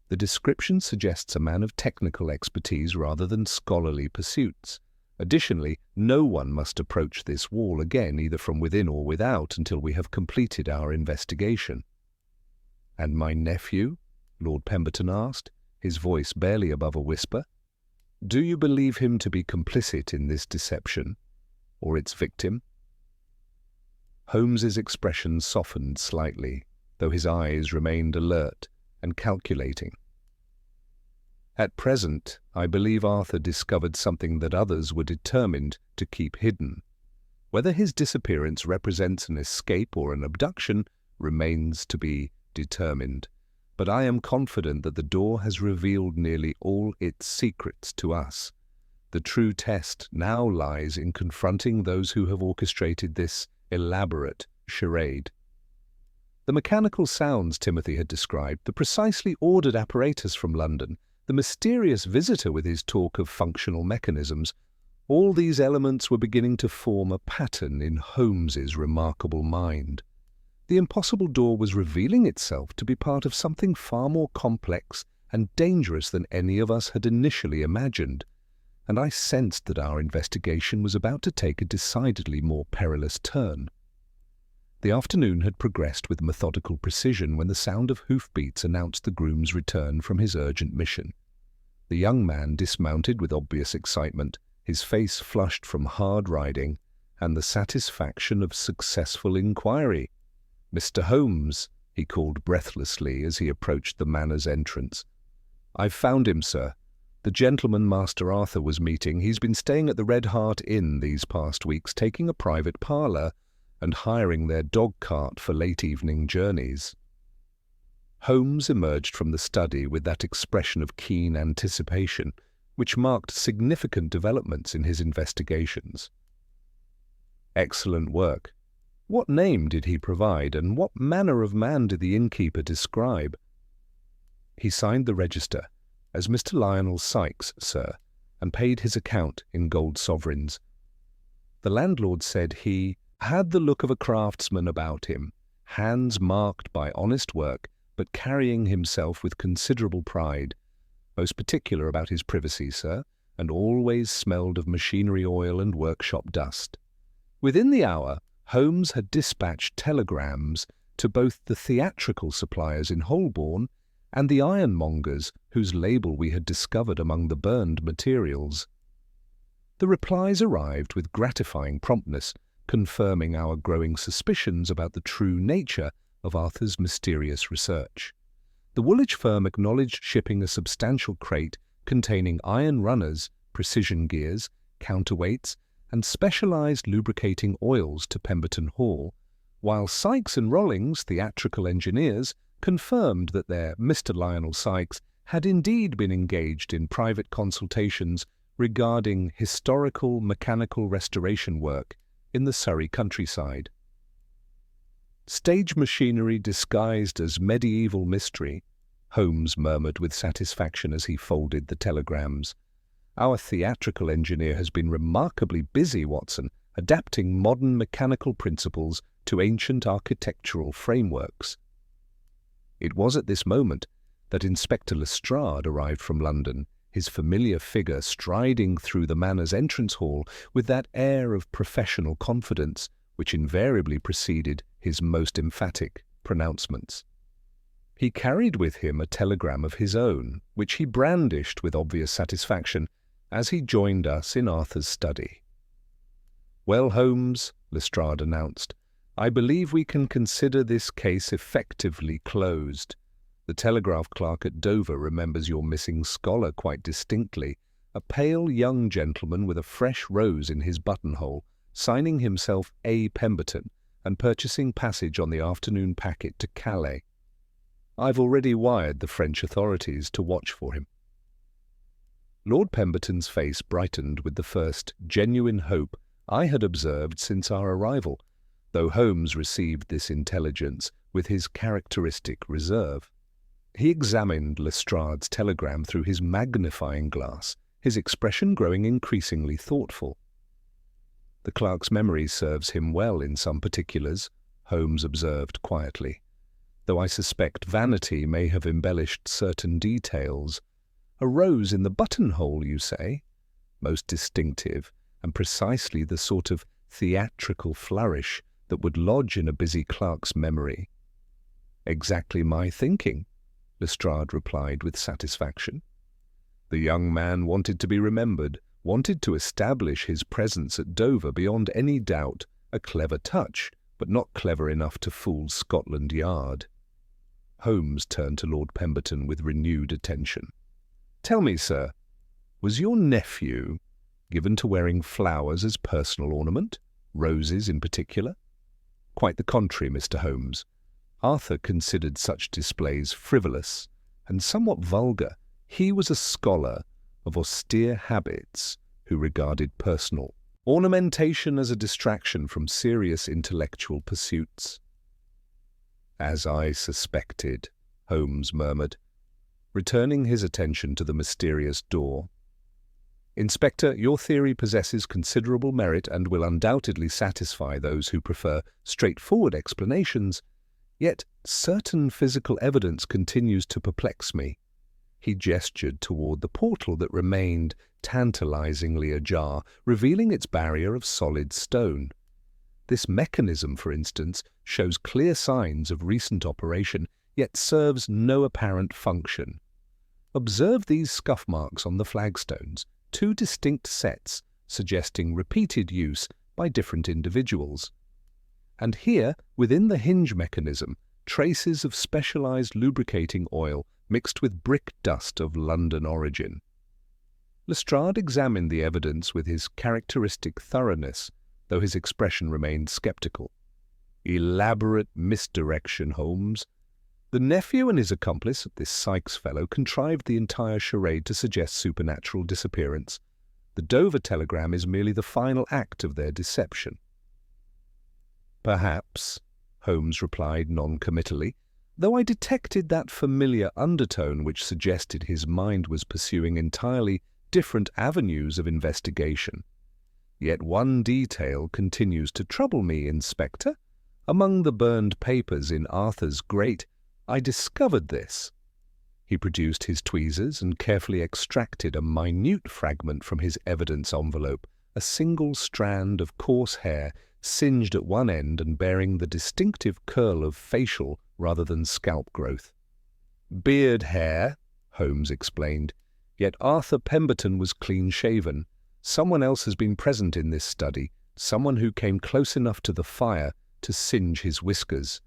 S2: The description suggests a man of technical expertise rather than scholarly pursuits, Additionally, no one must approach this wall again, either from within or without, until we have completed our investigation." "And my nephew?" Lord Pemberton asked, his voice barely above a whisper. "Do you believe him to be complicit in this deception, or its victim?" Holmes's expression softened slightly, though his eyes remained alert and calculating. "At present, I believe Arthur discovered something that others were determined to keep hidden. Whether his disappearance represents an escape or an abduction remains to be determined, but I am confident that the door has revealed nearly all its secrets to us. The true test now lies in confronting those who have orchestrated this elaborate charade." The mechanical sounds Timothy had described, the precisely ordered apparatus from London, the mysterious visitor with his talk of functional mechanisms, all these elements were beginning to form a pattern in Holmes's remarkable mind. The impossible door was revealing itself to be part of something far more complex and dangerous than any of us had initially imagined, and I sensed that our investigation was about to take a decidedly more perilous turn. The afternoon had progressed with methodical precision when the sound of hoofbeats announced the groom's return from his urgent mission. The young man dismounted with obvious excitement, his face flushed from hard riding and the satisfaction of successful inquiry. "Mr. Holmes," he called breathlessly as he approached the manor's entrance. "I've found him, sir. The gentleman Master Arthur was meeting, he's been staying at the Red Hart Inn these past weeks, taking a private parlour and hiring their dog-cart for late-evening journeys." Holmes emerged from the study with that expression of keen anticipation which marked significant developments in his investigations. "Excellent work. What name did he provide, and what manner of man did the innkeeper describe?" "He signed the register as Mr. Lionel Sykes, sir, and paid his account in gold sovereigns. The landlord said he had the look of a craftsman about him, hands marked by honest work, but carrying himself with considerable pride, most particular about his privacy, sir, and always smelled of machinery oil and workshop dust." Within the hour, Holmes had dispatched telegrams to both the theatrical suppliers in Holborn and the ironmongers whose label we had discovered among the burned materials. The replies arrived with gratifying promptness, confirming our growing suspicions about the true nature of Arthur's mysterious research. The Woolwich firm acknowledged shipping a substantial crate containing iron runners, precision gears, counterweights, and specialized lubricating oils to Pemberton Hall, while Sykes and Rollings, theatrical engineers, confirmed that their Mr. Lionel Sykes had indeed been engaged in private consultations regarding historical mechanical restoration work in the Surrey countryside. "Stage machinery disguised as medieval mystery," Holmes murmured with satisfaction as he folded the telegrams. "Our theatrical engineer has been remarkably busy, Watson, adapting modern mechanical principles to ancient architectural frameworks." It was at this moment that Inspector Lestrade arrived from London, his familiar figure striding through the manor's entrance hall with that air of professional confidence which invariably preceded his most emphatic pronouncements. He carried with him a telegram of his own, which he brandished with obvious satisfaction as he joined us in Arthur's study. "Well, Holmes," Lestrade announced, "I believe we can consider this case effectively closed. The telegraph clerk at Dover remembers your missing scholar quite distinctly, a pale young gentleman with a fresh rose in his buttonhole, signing himself A. Pemberton and purchasing passage on the afternoon packet to Calais. I've already wired the French authorities to watch for him." Lord Pemberton's face brightened with the first genuine hope I had observed since our arrival, though Holmes received this intelligence with his characteristic reserve. He examined Lestrade's telegram through his magnifying glass, his expression growing increasingly thoughtful. "The clerk's memory serves him well in some particulars," Holmes observed quietly, "though I suspect vanity may have embellished certain details. A rose in the buttonhole, you say? Most distinctive, and precisely the sort of theatrical flourish that would lodge in a busy clerk's memory. "Exactly my thinking," Lestrade replied with satisfaction. The young man wanted to be remembered, wanted to establish his presence at Dover beyond any doubt, a clever touch, but not clever enough to fool Scotland Yard. Holmes turned to Lord Pemberton with renewed attention. "Tell me, sir, was your nephew given to wearing flowers as personal ornament, roses in particular?" "Quite the contrary, Mr. Holmes. Arthur considered such displays frivolous and somewhat vulgar. He was a scholar of austere habits who regarded personal ornamentation as a distraction from serious intellectual pursuits." "As I suspected," Holmes murmured, returning his attention to the mysterious door. "Inspector, your theory possesses considerable merit and will undoubtedly satisfy those who prefer straightforward explanations, yet certain physical evidence continues to perplex me." He gestured toward the portal that remained tantalizingly ajar, revealing its barrier of solid stone. "This mechanism, for instance, shows clear signs of recent operation, yet serves no apparent function. Observe these scuff marks on the flagstones, two distinct sets suggesting repeated use by different individuals. And here, within the hinge mechanism, traces of specialized lubricating oil mixed with brick dust of London origin." Lestrade examined the evidence with his characteristic thoroughness, though his expression remained skeptical. "Elaborate misdirection, Holmes. The nephew and his accomplice, this Sykes fellow, contrived the entire charade to suggest supernatural disappearance. The Dover telegram is merely the final act of their deception." "Perhaps," Holmes replied non-committally, though I detected that familiar undertone which suggested his mind was pursuing entirely different avenues of investigation. "Yet one detail continues to trouble me, Inspector. Among the burned papers in Arthur's grate, I discovered this." He produced his tweezers and carefully extracted a minute fragment from his evidence envelope, a single strand of coarse hair singed at one end and bearing the distinctive curl of facial rather than scalp growth. "Beard hair," Holmes explained, "yet Arthur Pemberton was clean-shaven. Someone else has been present in this study, someone who came close enough to the fire to singe his whiskers.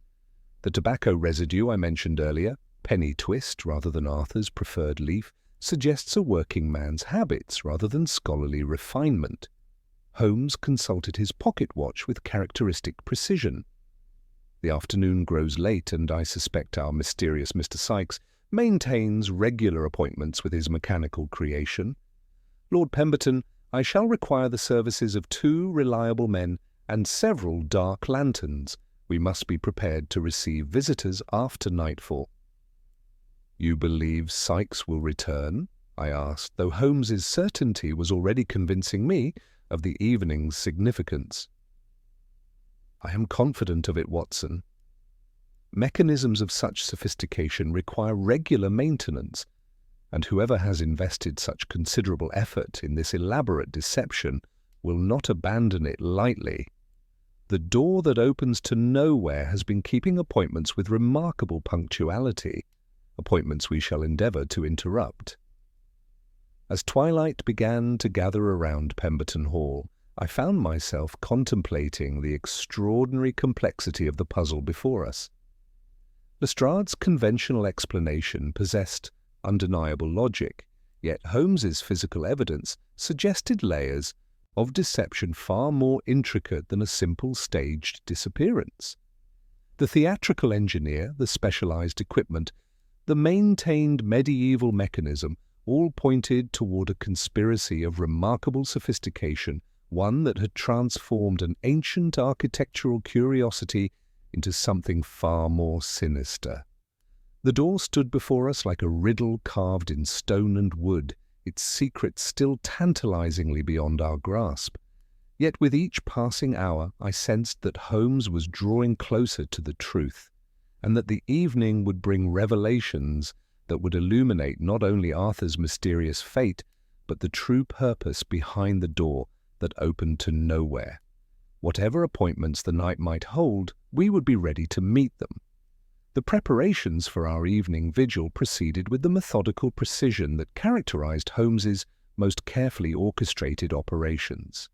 S2: The tobacco residue I mentioned earlier, penny twist rather than Arthur's preferred leaf, suggests a working man's habits rather than scholarly refinement." Holmes consulted his pocket watch with characteristic precision. "The afternoon grows late, and I suspect our mysterious Mr. Sykes maintains regular appointments with his mechanical creation. Lord Pemberton, I shall require the services of 2 reliable men and several dark lanterns. We must be prepared to receive visitors after nightfall." "You believe Sykes will return?" I asked, though Holmes's certainty was already convincing me of the evening's significance. "I am confident of it, Watson. Mechanisms of such sophistication require regular maintenance, and whoever has invested such considerable effort in this elaborate deception will not abandon it lightly. The door that opens to nowhere has been keeping appointments with remarkable punctuality, appointments we shall endeavour to interrupt." As twilight began to gather around Pemberton Hall, I found myself contemplating the extraordinary complexity of the puzzle before us. Lestrade's conventional explanation possessed undeniable logic, yet Holmes's physical evidence suggested layers of deception far more intricate than a simple staged disappearance. The theatrical engineer, the specialized equipment, the maintained medieval mechanism all pointed toward a conspiracy of remarkable sophistication, one that had transformed an ancient architectural curiosity into something far more sinister. The door stood before us like a riddle carved in stone and wood, its secrets still tantalizingly beyond our grasp. Yet with each passing hour I sensed that Holmes was drawing closer to the truth, and that the evening would bring revelations that would illuminate not only Arthur's mysterious fate, but the true purpose behind the door that opened to nowhere. Whatever appointments the night might hold, we would be ready to meet them. The preparations for our evening vigil proceeded with the methodical precision that characterized Holmes's most carefully orchestrated operations.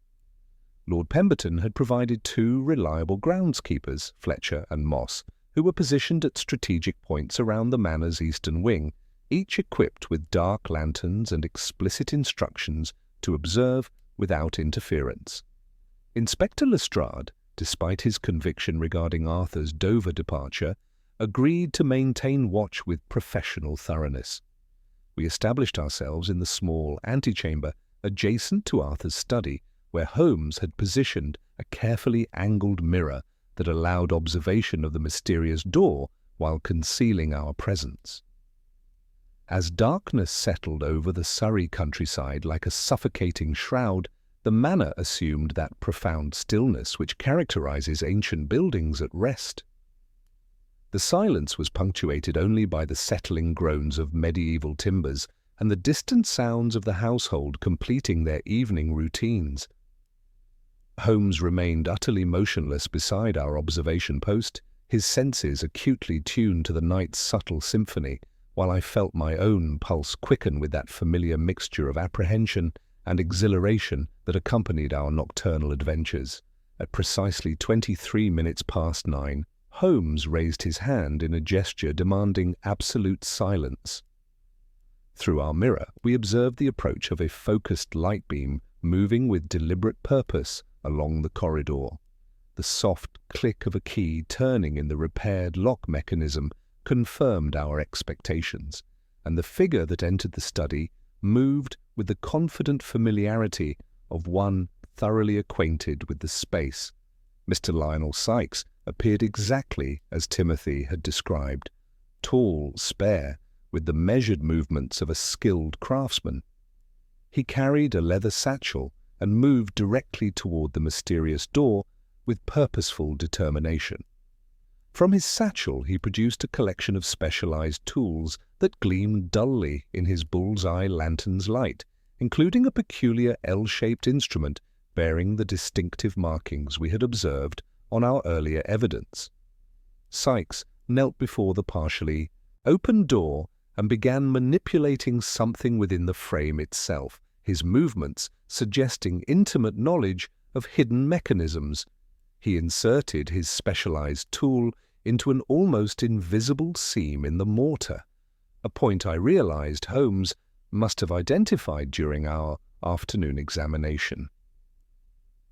S2: Lord Pemberton had provided 2 reliable groundskeepers, Fletcher and Moss, who were positioned at strategic points around the manor's eastern wing, each equipped with dark lanterns and explicit instructions to observe without interference. Inspector Lestrade, despite his conviction regarding Arthur's Dover departure, agreed to maintain watch with professional thoroughness. We established ourselves in the small antechamber adjacent to Arthur's study, where Holmes had positioned a carefully angled mirror that allowed observation of the mysterious door while concealing our presence. As darkness settled over the Surrey countryside like a suffocating shroud, the manor assumed that profound stillness which characterizes ancient buildings at rest. The silence was punctuated only by the settling groans of medieval timbers and the distant sounds of the household completing their evening routines. Holmes remained utterly motionless beside our observation post, his senses acutely tuned to the night's subtle symphony, while I felt my own pulse quicken with that familiar mixture of apprehension and exhilaration that accompanied our nocturnal adventures. At precisely 23 minutes past 9, Holmes raised his hand in a gesture demanding absolute silence. Through our mirror, we observed the approach of a focused light beam moving with deliberate purpose along the corridor. The soft click of a key turning in the repaired lock mechanism confirmed our expectations, and the figure that entered the study moved with the confident familiarity of one thoroughly acquainted with the space. Mr. Lionel Sykes appeared exactly as Timothy had described, tall, spare, with the measured movements of a skilled craftsman. He carried a leather satchel and moved directly toward the mysterious door with purposeful determination. From his satchel he produced a collection of specialized tools that gleamed dully in his bull's-eye lantern's light, including a peculiar L-shaped instrument bearing the distinctive markings we had observed on our earlier evidence. Sykes knelt before the partially open door and began manipulating something within the frame itself, his movements suggesting intimate knowledge of hidden mechanisms. He inserted his specialized tool into an almost invisible seam in the mortar, a point I realized Holmes must have identified during our afternoon examination.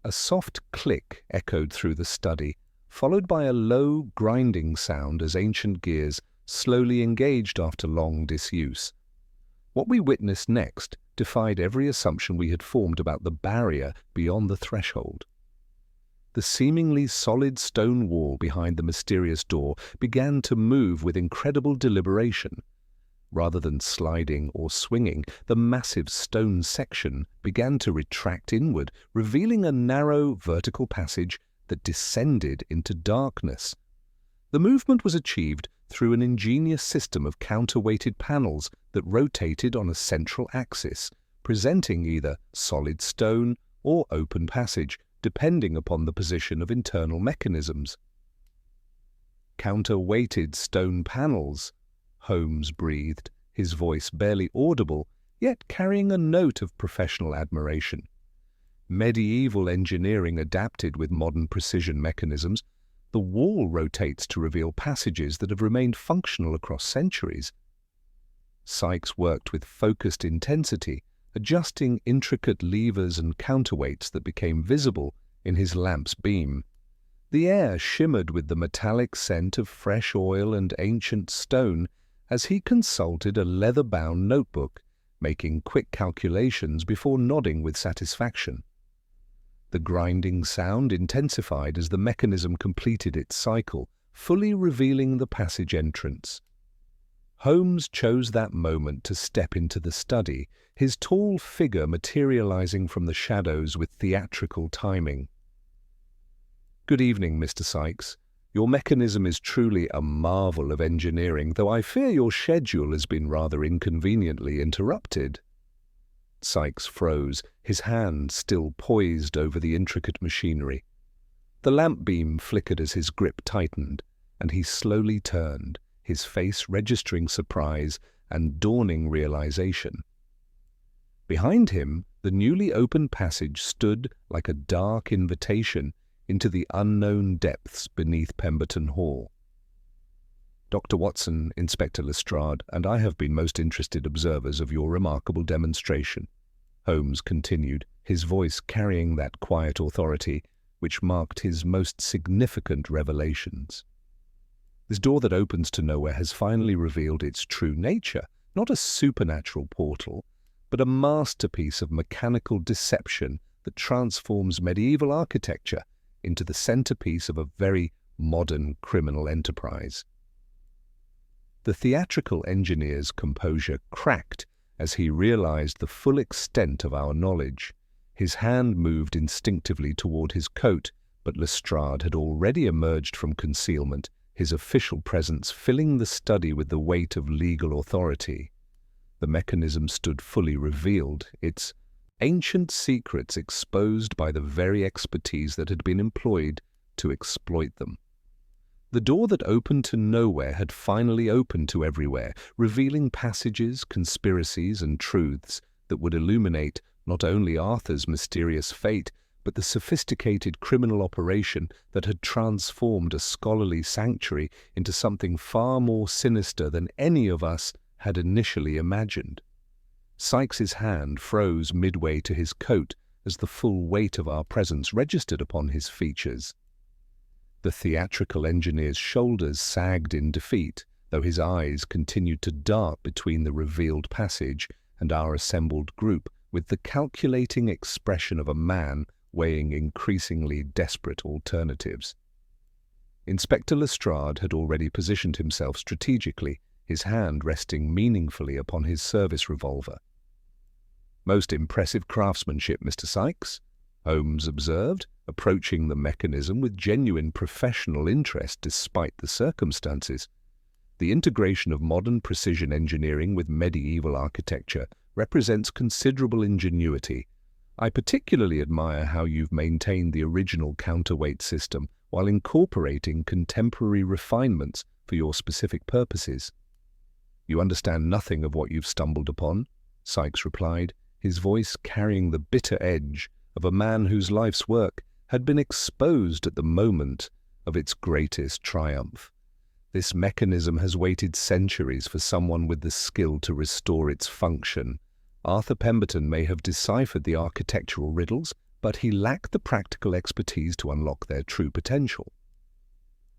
S2: A soft click echoed through the study, followed by a low, grinding sound as ancient gears slowly engaged after long disuse. What we witnessed next defied every assumption we had formed about the barrier beyond the threshold. The seemingly solid stone wall behind the mysterious door began to move with incredible deliberation. Rather than sliding or swinging, the massive stone section began to retract inward, revealing a narrow vertical passage that descended into darkness. The movement was achieved through an ingenious system of counterweighted panels that rotated on a central axis, presenting either solid stone or open passage, depending upon the position of internal mechanisms. Counterweighted stone panels, Holmes breathed, his voice barely audible, yet carrying a note of professional admiration. Medieval engineering adapted with modern precision mechanisms, the wall rotates to reveal passages that have remained functional across centuries. Sykes worked with focused intensity, adjusting intricate levers and counterweights that became visible in his lamp's beam. The air shimmered with the metallic scent of fresh oil and ancient stone as he consulted a leather-bound notebook, making quick calculations before nodding with satisfaction. The grinding sound intensified as the mechanism completed its cycle, fully revealing the passage entrance. Holmes chose that moment to step into the study, his tall figure materializing from the shadows with theatrical timing. "Good evening, Mr. Sykes. Your mechanism is truly a marvel of engineering, though I fear your schedule has been rather inconveniently interrupted." Sykes froze, his hand still poised over the intricate machinery. The lamp beam flickered as his grip tightened, and he slowly turned, his face registering surprise and dawning realization. Behind him, the newly opened passage stood like a dark invitation into the unknown depths beneath Pemberton Hall. Dr. Watson, Inspector Lestrade, and I have been most interested observers of your remarkable demonstration, Holmes continued, his voice carrying that quiet authority which marked his most significant revelations. This door that opens to nowhere has finally revealed its true nature, not a supernatural portal, but a masterpiece of mechanical deception that transforms medieval architecture into the centerpiece of a very modern criminal enterprise. The theatrical engineer's composure cracked as he realized the full extent of our knowledge. His hand moved instinctively toward his coat, but Lestrade had already emerged from concealment, his official presence filling the study with the weight of legal authority. The mechanism stood fully revealed, its ancient secrets exposed by the very expertise that had been employed to exploit them. The door that opened to nowhere had finally opened to everywhere, revealing passages, conspiracies, and truths that would illuminate not only Arthur's mysterious fate, but the sophisticated criminal operation that had transformed a scholarly sanctuary into something far more sinister than any of us had initially imagined. Sykes's hand froze midway to his coat as the full weight of our presence registered upon his features. The theatrical engineer's shoulders sagged in defeat, though his eyes continued to dart between the revealed passage and our assembled group with the calculating expression of a man weighing increasingly desperate alternatives. Inspector Lestrade had already positioned himself strategically, his hand resting meaningfully upon his service revolver. "Most impressive craftsmanship, Mr. Sykes," Holmes observed, approaching the mechanism with genuine professional interest despite the circumstances. The integration of modern precision engineering with medieval architecture represents considerable ingenuity. I particularly admire how you've maintained the original counterweight system while incorporating contemporary refinements for your specific purposes. "You understand nothing of what you've stumbled upon," Sykes replied, his voice carrying the bitter edge of a man whose life's work had been exposed at the moment of its greatest triumph. "This mechanism has waited centuries for someone with the skill to restore its function. Arthur Pemberton may have deciphered the architectural riddles, but he lacked the practical expertise to unlock their true potential."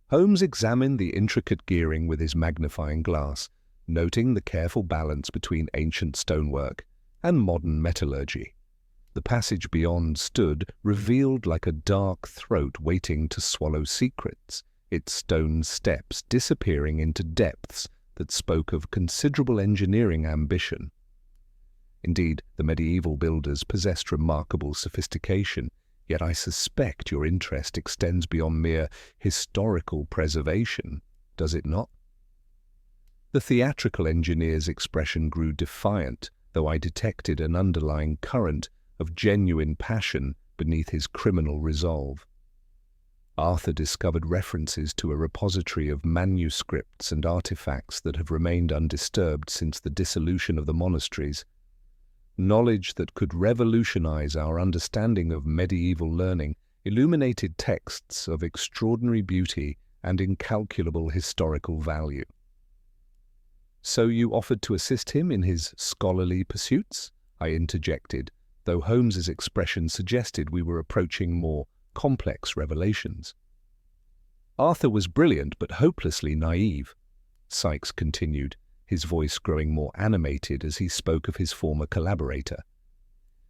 S2: Holmes examined the intricate gearing with his magnifying glass, noting the careful balance between ancient stonework and modern metallurgy. The passage beyond stood, revealed like a dark throat waiting to swallow secrets, its stone steps disappearing into depths that spoke of considerable engineering ambition. Indeed, the medieval builders possessed remarkable sophistication, yet I suspect your interest extends beyond mere historical preservation, does it not? The theatrical engineer's expression grew defiant, though I detected an underlying current of genuine passion beneath his criminal resolve. Arthur discovered references to a repository of manuscripts and artifacts that have remained undisturbed since the dissolution of the monasteries. Knowledge that could revolutionize our understanding of medieval learning, illuminated texts of extraordinary beauty and incalculable historical value. "So you offered to assist him in his scholarly pursuits?" I interjected, though Holmes's expression suggested we were approaching more complex revelations. "Arthur was brilliant but hopelessly naive," Sykes continued, his voice growing more animated as he spoke of his former collaborator.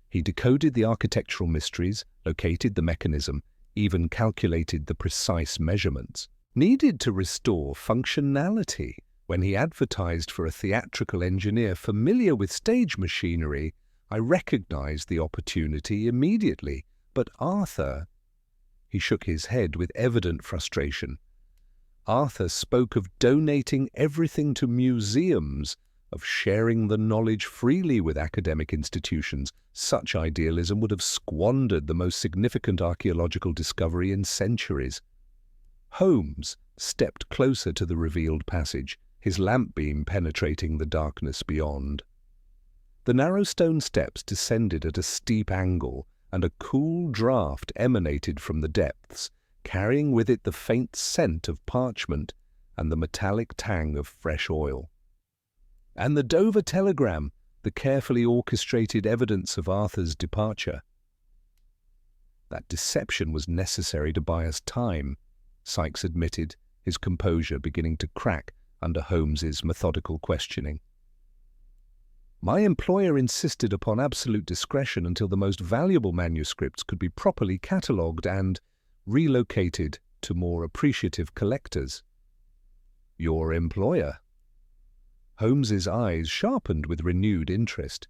S2: "He decoded the architectural mysteries, located the mechanism, even calculated the precise measurements needed to restore functionality. When he advertised for a theatrical engineer familiar with stage machinery, I recognized the opportunity immediately. But Arthur—" He shook his head with evident frustration. "Arthur spoke of donating everything to museums, of sharing the knowledge freely with academic institutions. Such idealism would have squandered the most significant archaeological discovery in centuries. Holmes stepped closer to the revealed passage, his lamp beam penetrating the darkness beyond. The narrow stone steps descended at a steep angle, and a cool draught emanated from the depths, carrying with it the faint scent of parchment and the metallic tang of fresh oil. And the Dover telegram, the carefully orchestrated evidence of Arthur's departure. That deception was necessary to buy us time, Sykes admitted, his composure beginning to crack under Holmes's methodical questioning. My employer insisted upon absolute discretion until the most valuable manuscripts could be properly catalogued and relocated to more appreciative collectors. Your employer? Holmes's eyes sharpened with renewed interest.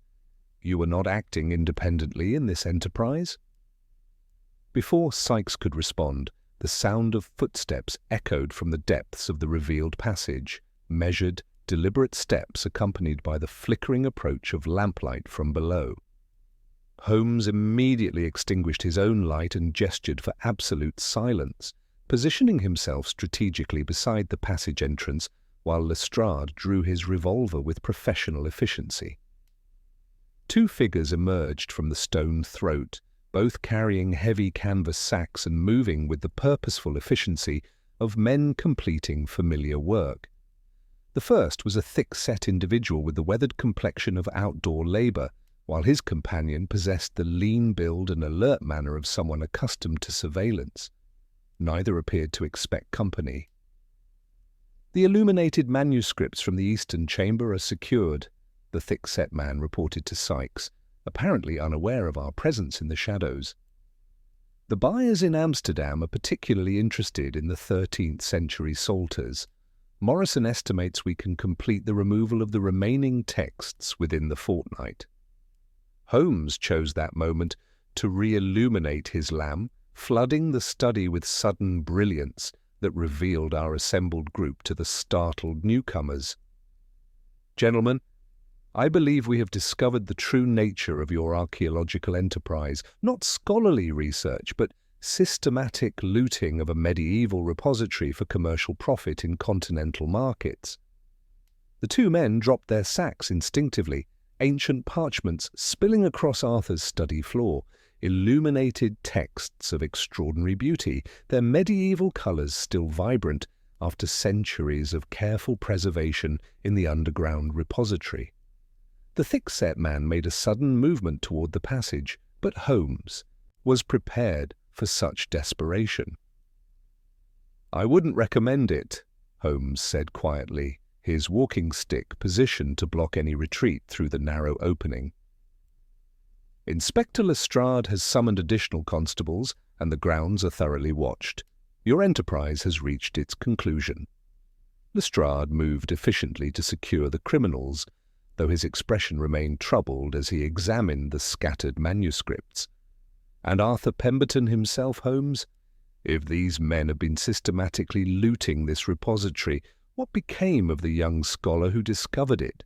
S2: You were not acting independently in this enterprise? Before Sykes could respond, the sound of footsteps echoed from the depths of the revealed passage, measured, deliberate steps accompanied by the flickering approach of lamplight from below. Holmes immediately extinguished his own light and gestured for absolute silence, positioning himself strategically beside the passage entrance while Lestrade drew his revolver with professional efficiency. Two figures emerged from the stone throat, both carrying heavy canvas sacks and moving with the purposeful efficiency of men completing familiar work. The first was a thick-set individual with the weathered complexion of outdoor labor, while his companion possessed the lean build and alert manner of someone accustomed to surveillance. Neither appeared to expect company. The illuminated manuscripts from the eastern chamber are secured, the thick-set man reported to Sykes, apparently unaware of our presence in the shadows. The buyers in Amsterdam are particularly interested in the 13th century psalters. Morrison estimates we can complete the removal of the remaining texts within the fortnight. Holmes chose that moment to re-illuminate his lamp, flooding the study with sudden brilliance that revealed our assembled group to the startled newcomers. Gentlemen, I believe we have discovered the true nature of your archaeological enterprise, not scholarly research, but systematic looting of a medieval repository for commercial profit in continental markets. The two men dropped their sacks instinctively, ancient parchments spilling across Arthur's study floor, illuminated texts of extraordinary beauty, their medieval colours still vibrant after centuries of careful preservation in the underground repository. The thick-set man made a sudden movement toward the passage, but Holmes was prepared for such desperation. "I wouldn't recommend it," Holmes said quietly, his walking stick positioned to block any retreat through the narrow opening. "Inspector Lestrade has summoned additional constables, and the grounds are thoroughly watched. Your enterprise has reached its conclusion." Lestrade moved efficiently to secure the criminals, though his expression remained troubled as he examined the scattered manuscripts. "And Arthur Pemberton himself, Holmes? If these men have been systematically looting this repository, what became of the young scholar who discovered it?"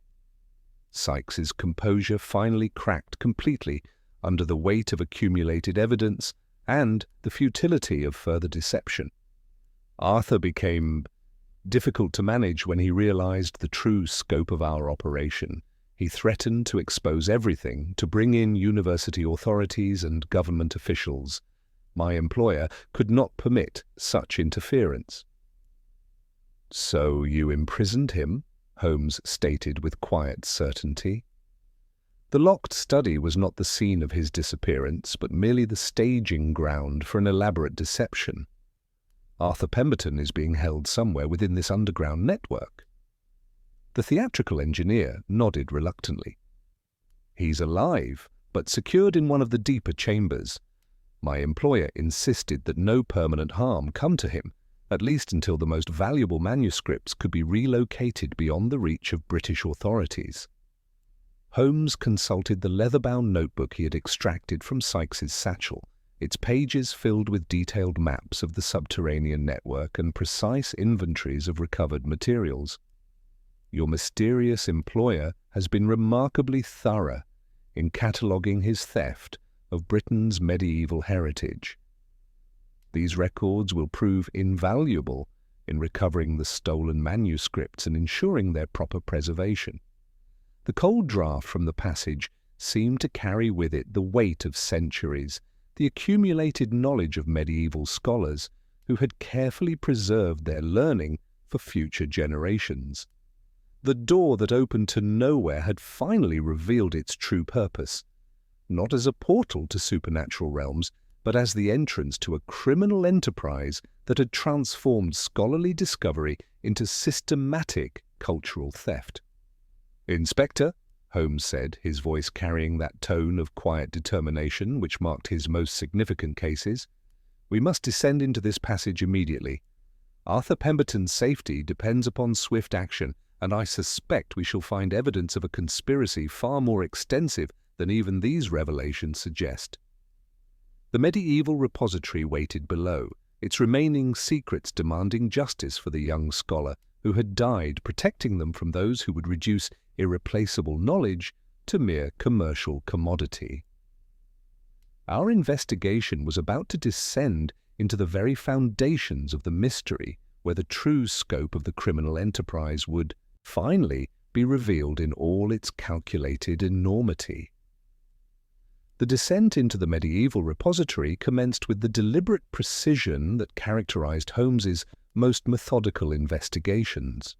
S2: Sykes's composure finally cracked completely under the weight of accumulated evidence and the futility of further deception. Arthur became difficult to manage when he realized the true scope of our operation. He threatened to expose everything, to bring in university authorities and government officials. My employer could not permit such interference. "So you imprisoned him?" Holmes stated with quiet certainty. The locked study was not the scene of his disappearance, but merely the staging ground for an elaborate deception. Arthur Pemberton is being held somewhere within this underground network. The theatrical engineer nodded reluctantly. "He's alive, but secured in one of the deeper chambers. My employer insisted that no permanent harm come to him, at least until the most valuable manuscripts could be relocated beyond the reach of British authorities." Holmes consulted the leather-bound notebook he had extracted from Sykes's satchel, its pages filled with detailed maps of the subterranean network and precise inventories of recovered materials. Your mysterious employer has been remarkably thorough in cataloguing his theft of Britain's medieval heritage. These records will prove invaluable in recovering the stolen manuscripts and ensuring their proper preservation. The cold draught from the passage seemed to carry with it the weight of centuries, the accumulated knowledge of medieval scholars who had carefully preserved their learning for future generations. The door that opened to nowhere had finally revealed its true purpose, not as a portal to supernatural realms, but as the entrance to a criminal enterprise that had transformed scholarly discovery into systematic cultural theft. "Inspector," Holmes said, his voice carrying that tone of quiet determination which marked his most significant cases, "we must descend into this passage immediately. Arthur Pemberton's safety depends upon swift action, and I suspect we shall find evidence of a conspiracy far more extensive than even these revelations suggest." The medieval repository waited below, its remaining secrets demanding justice for the young scholar who had died, protecting them from those who would reduce irreplaceable knowledge to mere commercial commodity. Our investigation was about to descend into the very foundations of the mystery, where the true scope of the criminal enterprise would, finally, be revealed in all its calculated enormity. The descent into the medieval repository commenced with the deliberate precision that characterized Holmes's most methodical investigations.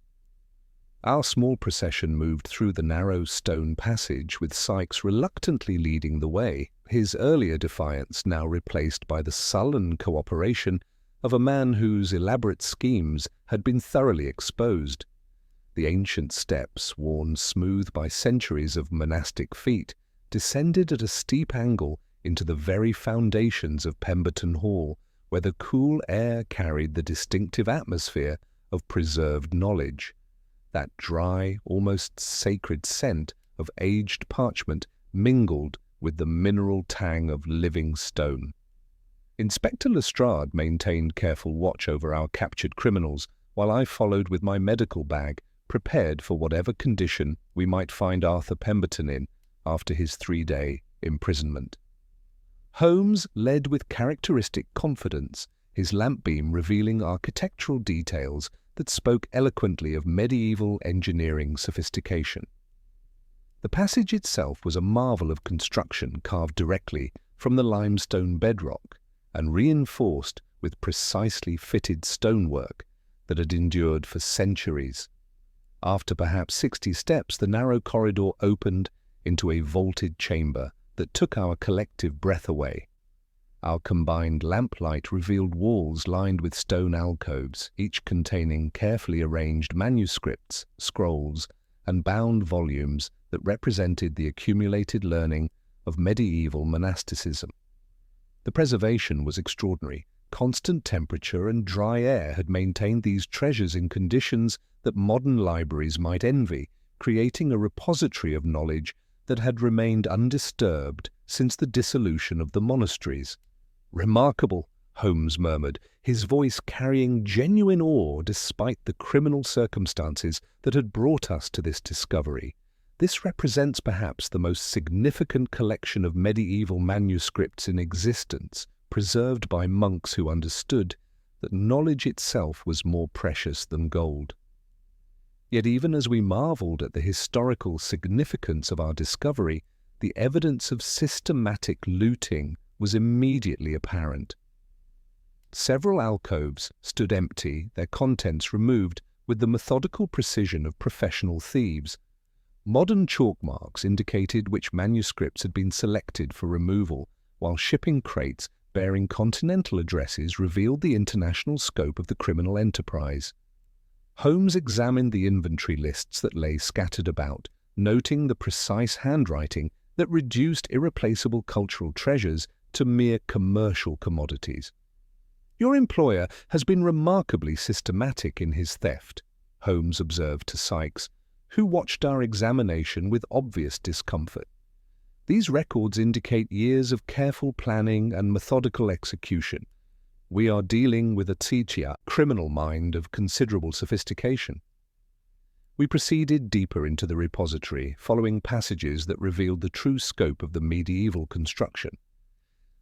S2: Our small procession moved through the narrow stone passage, with Sykes reluctantly leading the way, his earlier defiance now replaced by the sullen cooperation of a man whose elaborate schemes had been thoroughly exposed. The ancient steps, worn smooth by centuries of monastic feet, descended at a steep angle into the very foundations of Pemberton Hall, where the cool air carried the distinctive atmosphere of preserved knowledge. That dry, almost sacred scent of aged parchment mingled with the mineral tang of living stone. Inspector Lestrade maintained careful watch over our captured criminals, while I followed with my medical bag, prepared for whatever condition we might find Arthur Pemberton in after his 3-day imprisonment. Holmes led with characteristic confidence, his lamp beam revealing architectural details that spoke eloquently of medieval engineering sophistication. The passage itself was a marvel of construction carved directly from the limestone bedrock and reinforced with precisely fitted stonework that had endured for centuries. After perhaps 60 steps, the narrow corridor opened into a vaulted chamber that took our collective breath away. Our combined lamplight revealed walls lined with stone alcoves, each containing carefully arranged manuscripts, scrolls, and bound volumes that represented the accumulated learning of medieval monasticism. The preservation was extraordinary. Constant temperature and dry air had maintained these treasures in conditions that modern libraries might envy, creating a repository of knowledge that had remained undisturbed since the dissolution of the monasteries. "Remarkable," Holmes murmured, his voice carrying genuine awe despite the criminal circumstances that had brought us to this discovery. "This represents perhaps the most significant collection of medieval manuscripts in existence, preserved by monks who understood that knowledge itself was more precious than gold." Yet even as we marveled at the historical significance of our discovery, the evidence of systematic looting was immediately apparent. Several alcoves stood empty, their contents removed with the methodical precision of professional thieves. Modern chalk marks indicated which manuscripts had been selected for removal, while shipping crates bearing continental addresses revealed the international scope of the criminal enterprise. Holmes examined the inventory lists that lay scattered about, noting the precise handwriting that reduced irreplaceable cultural treasures to mere commercial commodities. "Your employer has been remarkably systematic in his theft," Holmes observed to Sykes, who watched our examination with obvious discomfort. "These records indicate years of careful planning and methodical execution. We are dealing with a criminal mind of considerable sophistication." We proceeded deeper into the repository, following passages that revealed the true scope of the medieval construction.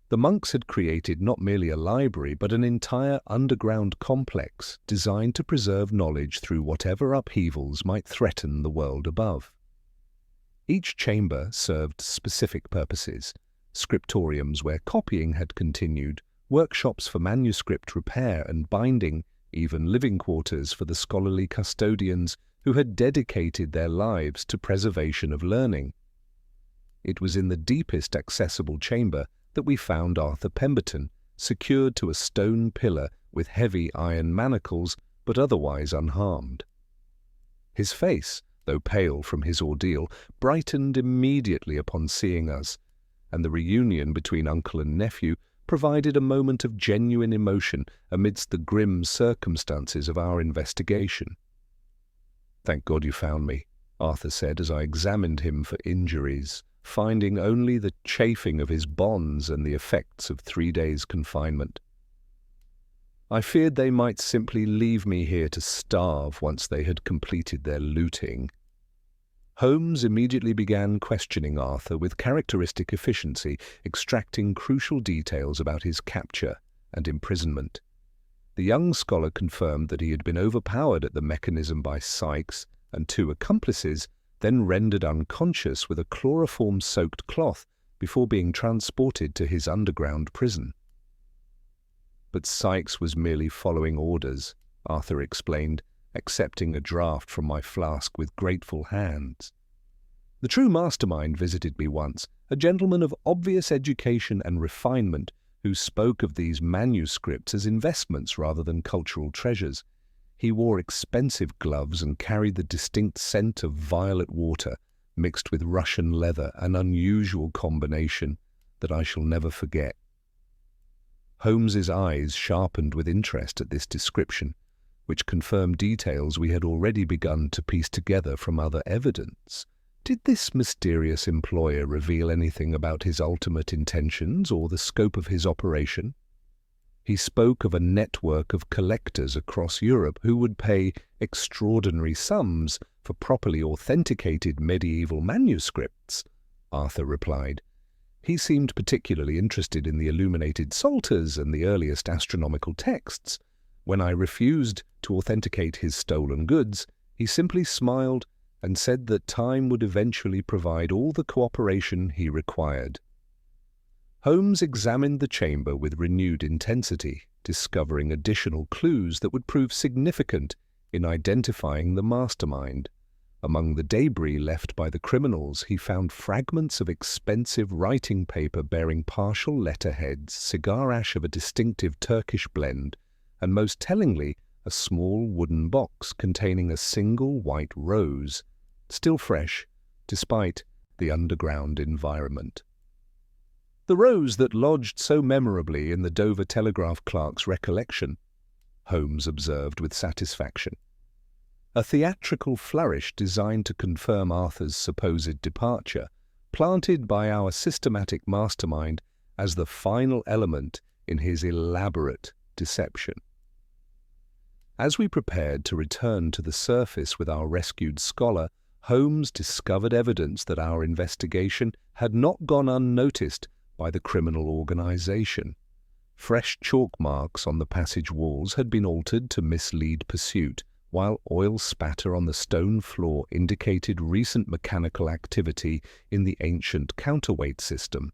S2: The monks had created not merely a library, but an entire underground complex designed to preserve knowledge through whatever upheavals might threaten the world above. Each chamber served specific purposes: scriptoriums where copying had continued, workshops for manuscript repair and binding, even living quarters for the scholarly custodians who had dedicated their lives to preservation of learning. It was in the deepest accessible chamber that we found Arthur Pemberton, secured to a stone pillar with heavy iron manacles, but otherwise unharmed. His face, though pale from his ordeal, brightened immediately upon seeing us, and the reunion between uncle and nephew provided a moment of genuine emotion amidst the grim circumstances of our investigation. "Thank God you found me," Arthur said as I examined him for injuries, finding only the chafing of his bonds and the effects of 3 days' confinement. I feared they might simply leave me here to starve once they had completed their looting. Holmes immediately began questioning Arthur with characteristic efficiency, extracting crucial details about his capture and imprisonment. The young scholar confirmed that he had been overpowered at the mechanism by Sykes and 2 accomplices, then rendered unconscious with a chloroform-soaked cloth before being transported to his underground prison. But Sykes was merely following orders, Arthur explained, accepting a draught from my flask with grateful hands. The true mastermind visited me once, a gentleman of obvious education and refinement who spoke of these manuscripts as investments rather than cultural treasures. He wore expensive gloves and carried the distinct scent of violet water mixed with Russian leather, an unusual combination that I shall never forget. Holmes's eyes sharpened with interest at this description, which confirmed details we had already begun to piece together from other evidence. Did this mysterious employer reveal anything about his ultimate intentions or the scope of his operation? He spoke of a network of collectors across Europe who would pay extraordinary sums for properly authenticated medieval manuscripts, Arthur replied. He seemed particularly interested in the illuminated psalters and the earliest astronomical texts. When I refused to authenticate his stolen goods, he simply smiled and said that time would eventually provide all the cooperation he required. Holmes examined the chamber with renewed intensity, discovering additional clues that would prove significant in identifying the mastermind. Among the debris left by the criminals, he found fragments of expensive writing paper bearing partial letterheads, cigar ash of a distinctive Turkish blend, and most tellingly, a small wooden box containing a single white rose, still fresh, despite the underground environment. The rose that lodged so memorably in the Dover telegraph clerk's recollection, Holmes observed with satisfaction. A theatrical flourish designed to confirm Arthur's supposed departure, planted by our systematic mastermind as the final element in his elaborate deception. As we prepared to return to the surface with our rescued scholar, Holmes discovered evidence that our investigation had not gone unnoticed by the criminal organization. Fresh chalk marks on the passage walls had been altered to mislead pursuit, while oil spatter on the stone floor indicated recent mechanical activity in the ancient counterweight system.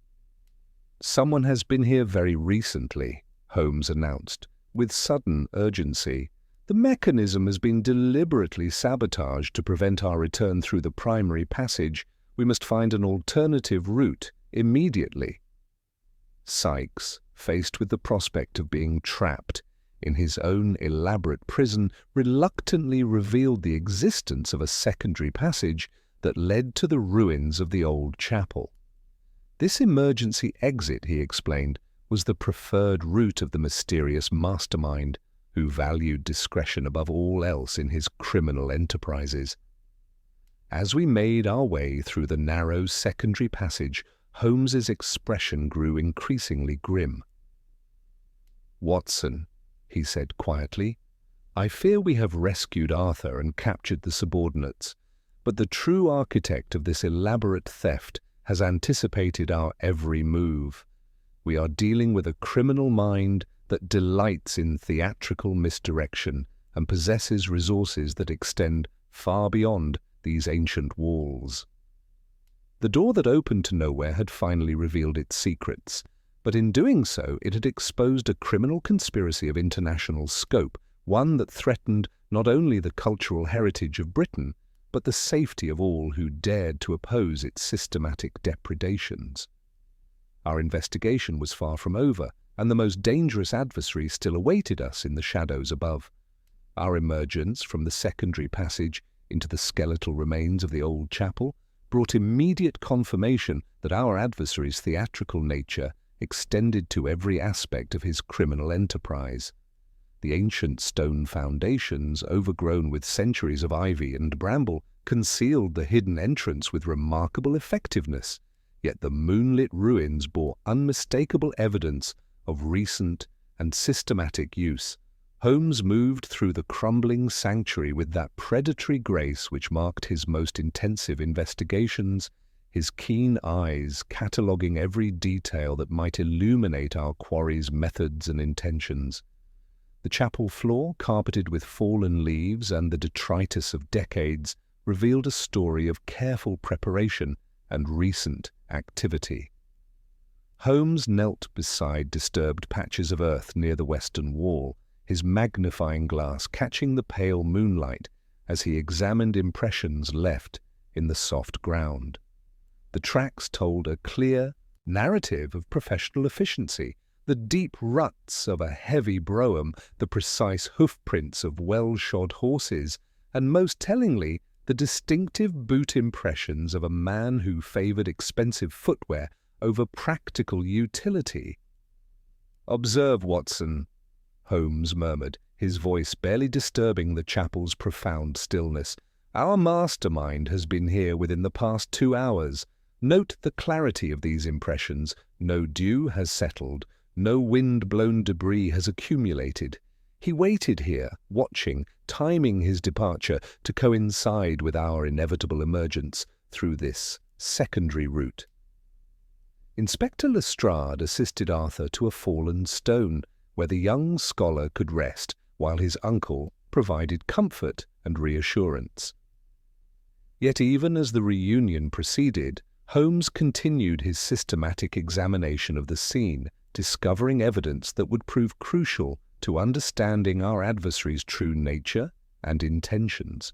S2: "Someone has been here very recently," Holmes announced, with sudden urgency. "The mechanism has been deliberately sabotaged to prevent our return through the primary passage. We must find an alternative route immediately." Sykes, faced with the prospect of being trapped in his own elaborate prison, reluctantly revealed the existence of a secondary passage that led to the ruins of the old chapel. This emergency exit, he explained, was the preferred route of the mysterious mastermind, who valued discretion above all else in his criminal enterprises. As we made our way through the narrow secondary passage, Holmes's expression grew increasingly grim. "Watson," he said quietly, I fear we have rescued Arthur and captured the subordinates, but the true architect of this elaborate theft has anticipated our every move. We are dealing with a criminal mind that delights in theatrical misdirection and possesses resources that extend far beyond these ancient walls. The door that opened to nowhere had finally revealed its secrets, but in doing so it had exposed a criminal conspiracy of international scope, one that threatened not only the cultural heritage of Britain, but the safety of all who dared to oppose its systematic depredations. Our investigation was far from over, and the most dangerous adversary still awaited us in the shadows above. Our emergence from the secondary passage into the skeletal remains of the old chapel brought immediate confirmation that our adversary's theatrical nature extended to every aspect of his criminal enterprise. The ancient stone foundations, overgrown with centuries of ivy and bramble, concealed the hidden entrance with remarkable effectiveness, yet the moonlit ruins bore unmistakable evidence of recent and systematic use. Holmes moved through the crumbling sanctuary with that predatory grace which marked his most intensive investigations, his keen eyes cataloguing every detail that might illuminate our quarry's methods and intentions. The chapel floor, carpeted with fallen leaves and the detritus of decades, revealed a story of careful preparation and recent activity. Holmes knelt beside disturbed patches of earth near the western wall, his magnifying glass catching the pale moonlight as he examined impressions left in the soft ground. The tracks told a clear narrative of professional efficiency, the deep ruts of a heavy brougham, the precise hoofprints of well-shod horses, and most tellingly, the distinctive boot impressions of a man who favored expensive footwear over practical utility. "Observe, Watson," Holmes murmured, his voice barely disturbing the chapel's profound stillness. "Our mastermind has been here within the past 2 hours. Note the clarity of these impressions. No dew has settled. No wind-blown debris has accumulated. He waited here, watching, timing his departure to coincide with our inevitable emergence through this secondary route." Inspector Lestrade assisted Arthur to a fallen stone, where the young scholar could rest, while his uncle provided comfort and reassurance. Yet even as the reunion proceeded, Holmes continued his systematic examination of the scene, discovering evidence that would prove crucial to understanding our adversary's true nature and intentions.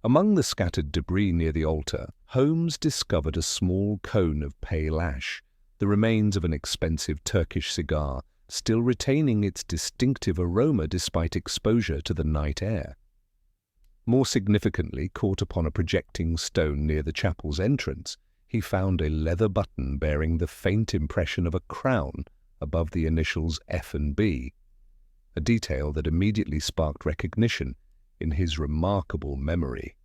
S2: Among the scattered debris near the altar, Holmes discovered a small cone of pale ash, the remains of an expensive Turkish cigar, still retaining its distinctive aroma despite exposure to the night air. More significantly, caught upon a projecting stone near the chapel's entrance, he found a leather button bearing the faint impression of a crown above the initials F and B, a detail that immediately sparked recognition in his remarkable memory.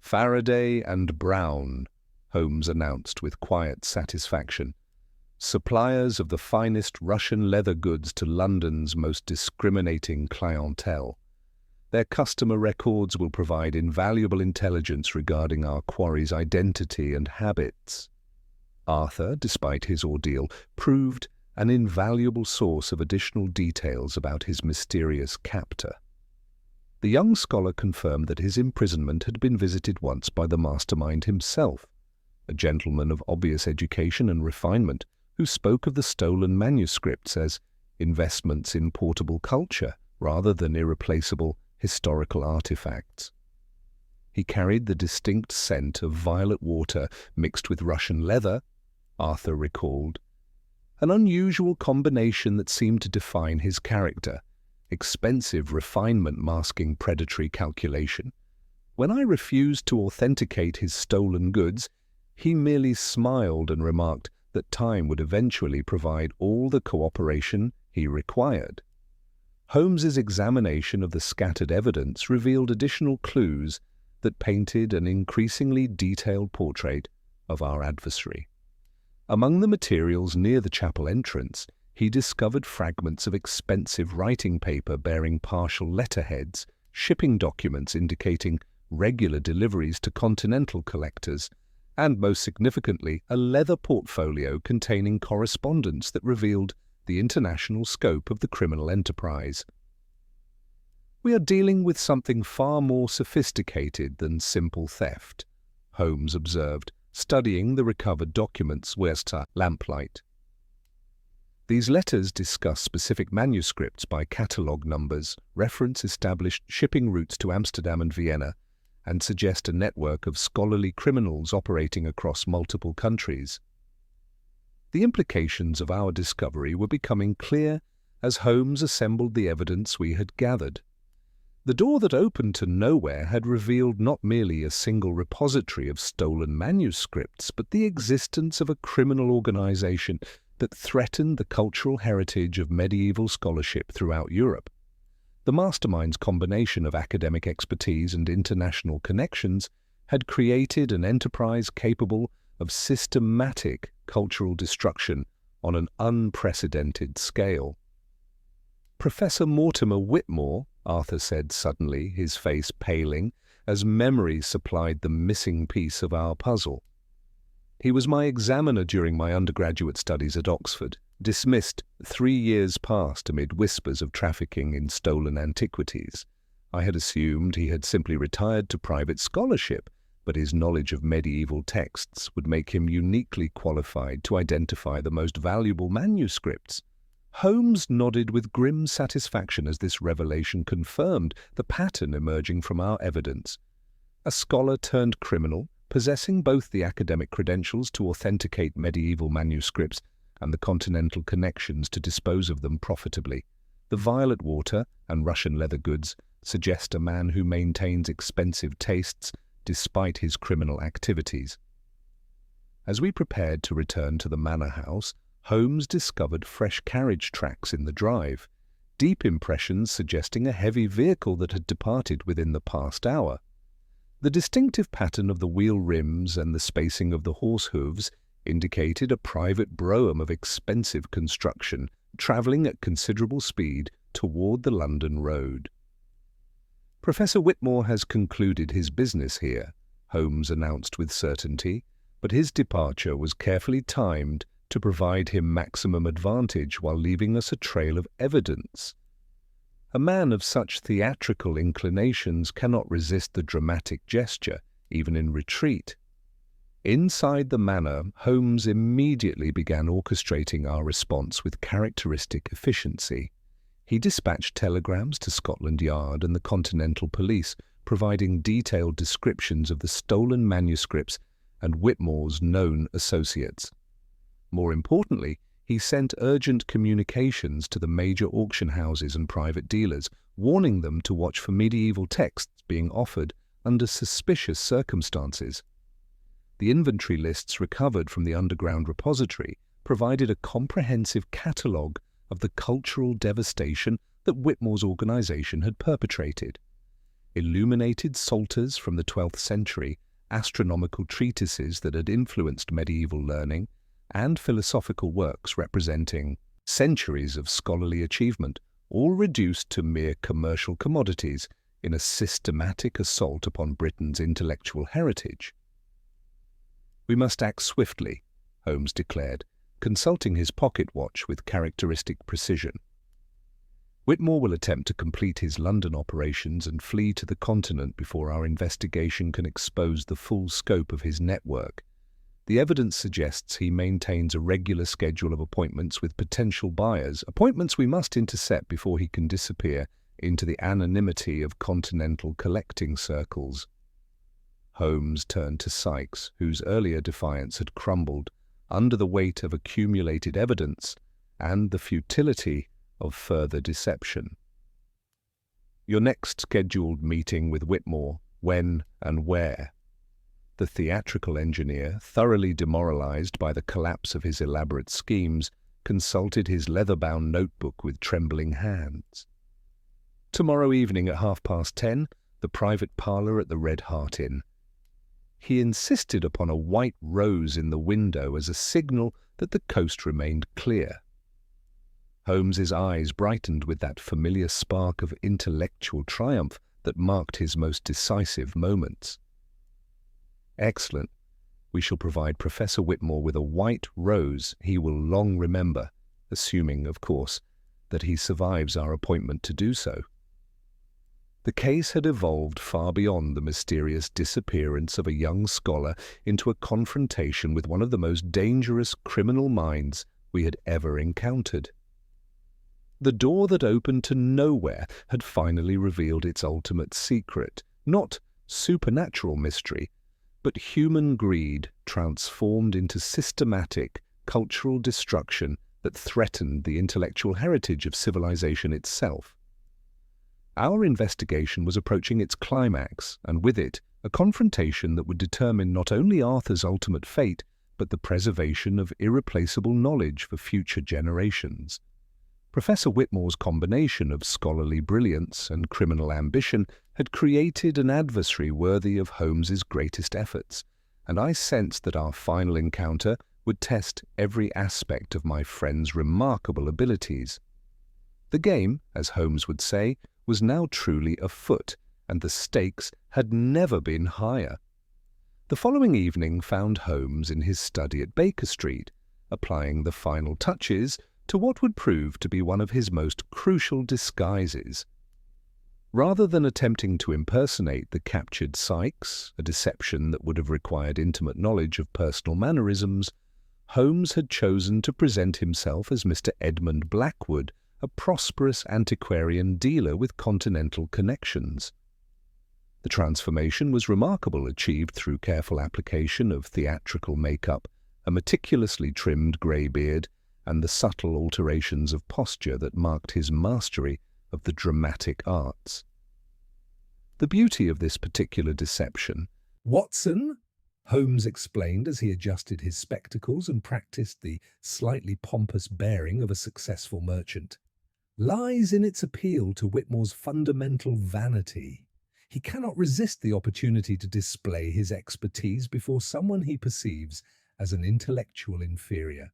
S2: "Faraday and Brown," Holmes announced with quiet satisfaction, "suppliers of the finest Russian leather goods to London's most discriminating clientele. Their customer records will provide invaluable intelligence regarding our quarry's identity and habits." Arthur, despite his ordeal, proved an invaluable source of additional details about his mysterious captor. The young scholar confirmed that his imprisonment had been visited once by the mastermind himself, a gentleman of obvious education and refinement, who spoke of the stolen manuscripts as investments in portable culture rather than irreplaceable historical artifacts. He carried the distinct scent of violet water mixed with Russian leather, Arthur recalled, an unusual combination that seemed to define his character, expensive refinement masking predatory calculation. When I refused to authenticate his stolen goods, he merely smiled and remarked that time would eventually provide all the cooperation he required. Holmes's examination of the scattered evidence revealed additional clues that painted an increasingly detailed portrait of our adversary. Among the materials near the chapel entrance, he discovered fragments of expensive writing paper bearing partial letterheads, shipping documents indicating regular deliveries to continental collectors, and most significantly, a leather portfolio containing correspondence that revealed the international scope of the criminal enterprise. "We are dealing with something far more sophisticated than simple theft," Holmes observed, studying the recovered documents whilst at lamplight. These letters discuss specific manuscripts by catalogue numbers, reference established shipping routes to Amsterdam and Vienna, and suggest a network of scholarly criminals operating across multiple countries. The implications of our discovery were becoming clear as Holmes assembled the evidence we had gathered. The door that opened to nowhere had revealed not merely a single repository of stolen manuscripts, but the existence of a criminal organization that threatened the cultural heritage of medieval scholarship throughout Europe. The mastermind's combination of academic expertise and international connections had created an enterprise capable of systematic cultural destruction on an unprecedented scale. "Professor Mortimer Whitmore," Arthur said suddenly, his face paling, as memory supplied the missing piece of our puzzle. "He was my examiner during my undergraduate studies at Oxford, dismissed 3 years past amid whispers of trafficking in stolen antiquities. I had assumed he had simply retired to private scholarship, but his knowledge of medieval texts would make him uniquely qualified to identify the most valuable manuscripts." Holmes nodded with grim satisfaction as this revelation confirmed the pattern emerging from our evidence. A scholar turned criminal, possessing both the academic credentials to authenticate medieval manuscripts and the continental connections to dispose of them profitably. The violet water and Russian leather goods suggest a man who maintains expensive tastes despite his criminal activities. As we prepared to return to the manor house, Holmes discovered fresh carriage tracks in the drive, deep impressions suggesting a heavy vehicle that had departed within the past hour. The distinctive pattern of the wheel rims and the spacing of the horse hooves indicated a private brougham of expensive construction, travelling at considerable speed toward the London road. "Professor Whitmore has concluded his business here," Holmes announced with certainty, but his departure was carefully timed to provide him maximum advantage while leaving us a trail of evidence. A man of such theatrical inclinations cannot resist the dramatic gesture, even in retreat. Inside the manor, Holmes immediately began orchestrating our response with characteristic efficiency. He dispatched telegrams to Scotland Yard and the Continental Police, providing detailed descriptions of the stolen manuscripts and Whitmore's known associates. More importantly, he sent urgent communications to the major auction houses and private dealers, warning them to watch for medieval texts being offered under suspicious circumstances. The inventory lists recovered from the underground repository provided a comprehensive catalogue of the cultural devastation that Whitmore's organization had perpetrated. Illuminated psalters from the 12th century, astronomical treatises that had influenced medieval learning, and philosophical works representing centuries of scholarly achievement, all reduced to mere commercial commodities in a systematic assault upon Britain's intellectual heritage. "We must act swiftly," Holmes declared, consulting his pocket watch with characteristic precision. "Whitmore will attempt to complete his London operations and flee to the continent before our investigation can expose the full scope of his network. The evidence suggests he maintains a regular schedule of appointments with potential buyers, appointments we must intercept before he can disappear into the anonymity of continental collecting circles." Holmes turned to Sykes, whose earlier defiance had crumbled under the weight of accumulated evidence and the futility of further deception. "Your next scheduled meeting with Whitmore, when and where?" The theatrical engineer, thoroughly demoralized by the collapse of his elaborate schemes, consulted his leather-bound notebook with trembling hands. "Tomorrow evening at 10:30, the private parlour at the Red Hart Inn." He insisted upon a white rose in the window as a signal that the coast remained clear. Holmes's eyes brightened with that familiar spark of intellectual triumph that marked his most decisive moments. Excellent. We shall provide Professor Whitmore with a white rose he will long remember, assuming, of course, that he survives our appointment to do so. The case had evolved far beyond the mysterious disappearance of a young scholar into a confrontation with one of the most dangerous criminal minds we had ever encountered. The door that opened to nowhere had finally revealed its ultimate secret, not supernatural mystery, but human greed transformed into systematic cultural destruction that threatened the intellectual heritage of civilization itself. Our investigation was approaching its climax, and with it, a confrontation that would determine not only Arthur's ultimate fate, but the preservation of irreplaceable knowledge for future generations. Professor Whitmore's combination of scholarly brilliance and criminal ambition had created an adversary worthy of Holmes's greatest efforts, and I sensed that our final encounter would test every aspect of my friend's remarkable abilities. The game, as Holmes would say, was now truly afoot, and the stakes had never been higher. The following evening found Holmes in his study at Baker Street, applying the final touches to what would prove to be one of his most crucial disguises. Rather than attempting to impersonate the captured Sykes, a deception that would have required intimate knowledge of personal mannerisms, Holmes had chosen to present himself as Mr. Edmund Blackwood, a prosperous antiquarian dealer with continental connections. The transformation was remarkable, achieved through careful application of theatrical makeup, a meticulously trimmed grey beard, and the subtle alterations of posture that marked his mastery of the dramatic arts. The beauty of this particular deception— "Watson," Holmes explained as he adjusted his spectacles and practiced the slightly pompous bearing of a successful merchant, "lies in its appeal to Whitmore's fundamental vanity. He cannot resist the opportunity to display his expertise before someone he perceives as an intellectual inferior,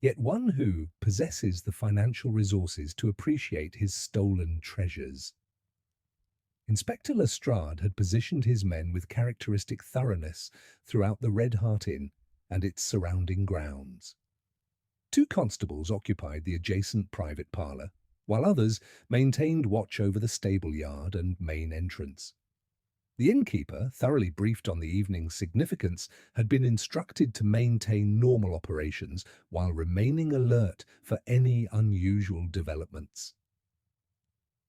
S2: yet one who possesses the financial resources to appreciate his stolen treasures." Inspector Lestrade had positioned his men with characteristic thoroughness throughout the Red Hart Inn and its surrounding grounds. 2 constables occupied the adjacent private parlour, while others maintained watch over the stable yard and main entrance. The innkeeper, thoroughly briefed on the evening's significance, had been instructed to maintain normal operations while remaining alert for any unusual developments.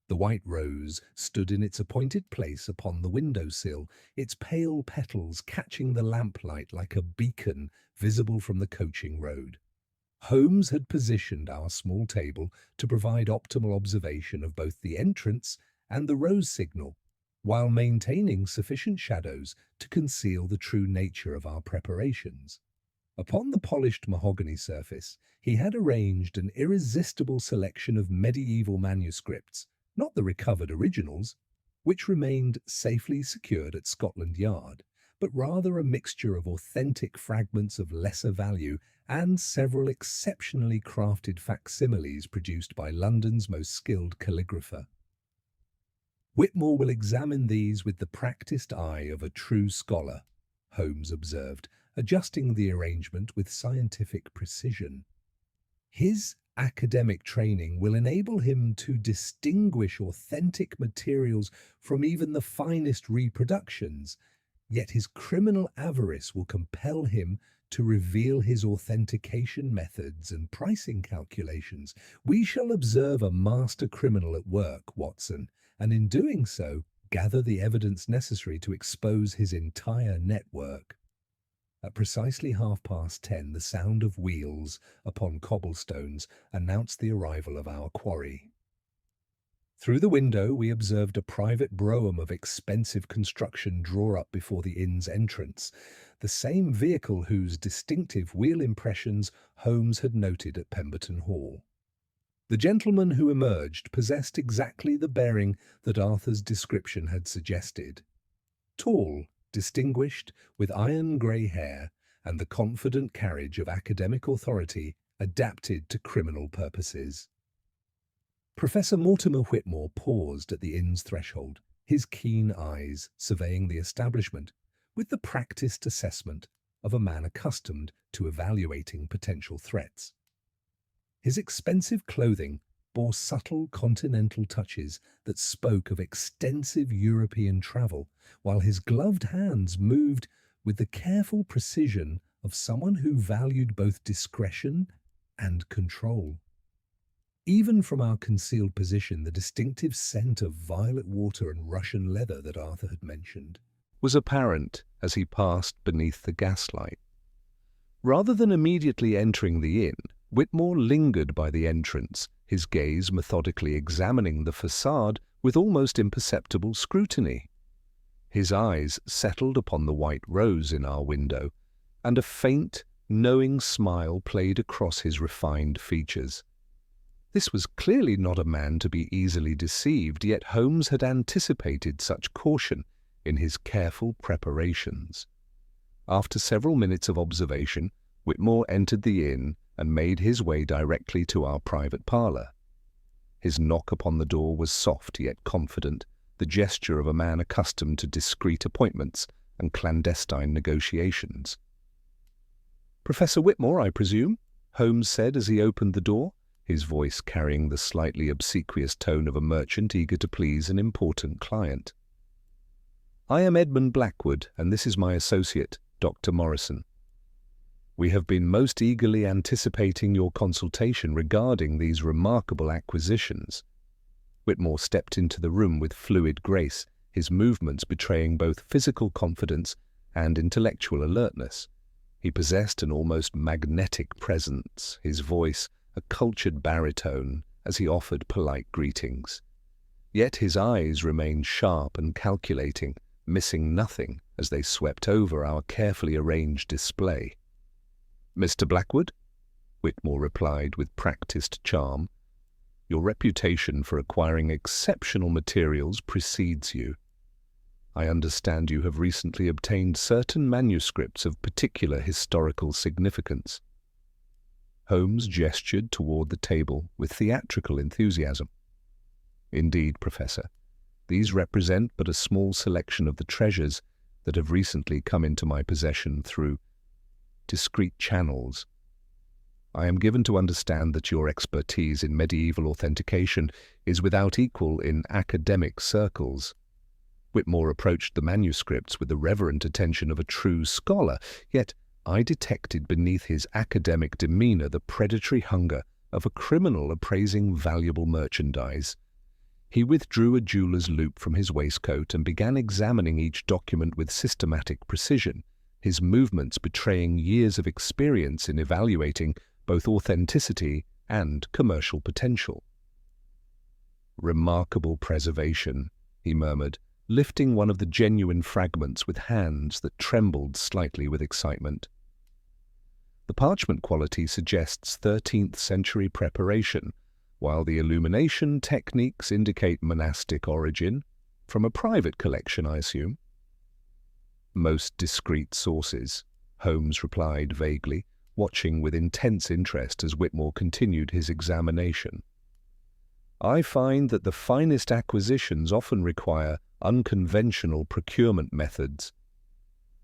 S2: The white rose stood in its appointed place upon the window-sill, its pale petals catching the lamplight like a beacon visible from the coaching road. Holmes had positioned our small table to provide optimal observation of both the entrance and the rose signal, while maintaining sufficient shadows to conceal the true nature of our preparations. Upon the polished mahogany surface, he had arranged an irresistible selection of medieval manuscripts, not the recovered originals, which remained safely secured at Scotland Yard, but rather a mixture of authentic fragments of lesser value and several exceptionally crafted facsimiles produced by London's most skilled calligrapher. "Whitmore will examine these with the practiced eye of a true scholar," Holmes observed, adjusting the arrangement with scientific precision. "His academic training will enable him to distinguish authentic materials from even the finest reproductions, yet his criminal avarice will compel him to reveal his authentication methods and pricing calculations. We shall observe a master criminal at work, Watson, and in doing so, gather the evidence necessary to expose his entire network." At precisely 10:30, the sound of wheels upon cobblestones announced the arrival of our quarry. Through the window we observed a private brougham of expensive construction draw up before the inn's entrance, the same vehicle whose distinctive wheel impressions Holmes had noted at Pemberton Hall. The gentleman who emerged possessed exactly the bearing that Arthur's description had suggested. Tall, distinguished, with iron-grey hair, and the confident carriage of academic authority adapted to criminal purposes. Professor Mortimer Whitmore paused at the inn's threshold, his keen eyes surveying the establishment with the practiced assessment of a man accustomed to evaluating potential threats. His expensive clothing bore subtle continental touches that spoke of extensive European travel, while his gloved hands moved with the careful precision of someone who valued both discretion and control. Even from our concealed position, the distinctive scent of violet water and Russian leather that Arthur had mentioned was apparent as he passed beneath the gaslight. Rather than immediately entering the inn, Whitmore lingered by the entrance, his gaze methodically examining the facade with almost imperceptible scrutiny. His eyes settled upon the white rose in our window, and a faint, knowing smile played across his refined features. This was clearly not a man to be easily deceived, yet Holmes had anticipated such caution in his careful preparations. After several minutes of observation, Whitmore entered the inn and made his way directly to our private parlour. His knock upon the door was soft yet confident, the gesture of a man accustomed to discreet appointments and clandestine negotiations. "Professor Whitmore, I presume?" Holmes said as he opened the door, his voice carrying the slightly obsequious tone of a merchant eager to please an important client. "I am Edmund Blackwood, and this is my associate, Dr. Morrison. We have been most eagerly anticipating your consultation regarding these remarkable acquisitions." Whitmore stepped into the room with fluid grace, his movements betraying both physical confidence and intellectual alertness. He possessed an almost magnetic presence, his voice a cultured baritone as he offered polite greetings. Yet his eyes remained sharp and calculating, missing nothing as they swept over our carefully arranged display. "Mr. Blackwood," Whitmore replied with practiced charm, "your reputation for acquiring exceptional materials precedes you. I understand you have recently obtained certain manuscripts of particular historical significance." Holmes gestured toward the table with theatrical enthusiasm. "Indeed, Professor, these represent but a small selection of the treasures that have recently come into my possession through discreet channels. I am given to understand that your expertise in medieval authentication is without equal in academic circles." Whitmore approached the manuscripts with the reverent attention of a true scholar, yet I detected beneath his academic demeanor the predatory hunger of a criminal appraising valuable merchandise. He withdrew a jeweler's loupe from his waistcoat and began examining each document with systematic precision, his movements betraying years of experience in evaluating both authenticity and commercial potential. "Remarkable preservation," he murmured, lifting one of the genuine fragments with hands that trembled slightly with excitement. The parchment quality suggests 13th century preparation, while the illumination techniques indicate monastic origin. From a private collection, I assume? "Most discreet sources," Holmes replied vaguely, watching with intense interest as Whitmore continued his examination. "I find that the finest acquisitions often require unconventional procurement methods."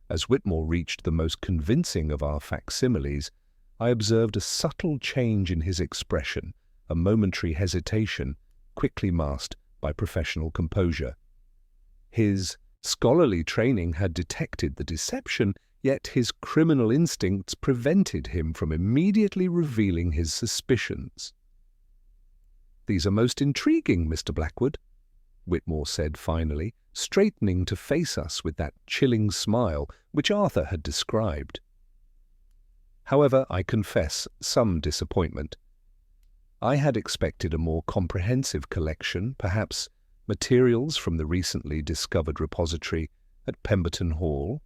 S2: As Whitmore reached the most convincing of our facsimiles, I observed a subtle change in his expression, a momentary hesitation, quickly masked by professional composure. His scholarly training had detected the deception, yet his criminal instincts prevented him from immediately revealing his suspicions. "These are most intriguing, Mr. Blackwood," Whitmore said finally, straightening to face us with that chilling smile which Arthur had described. However, I confess some disappointment. I had expected a more comprehensive collection, perhaps materials from the recently discovered repository at Pemberton Hall.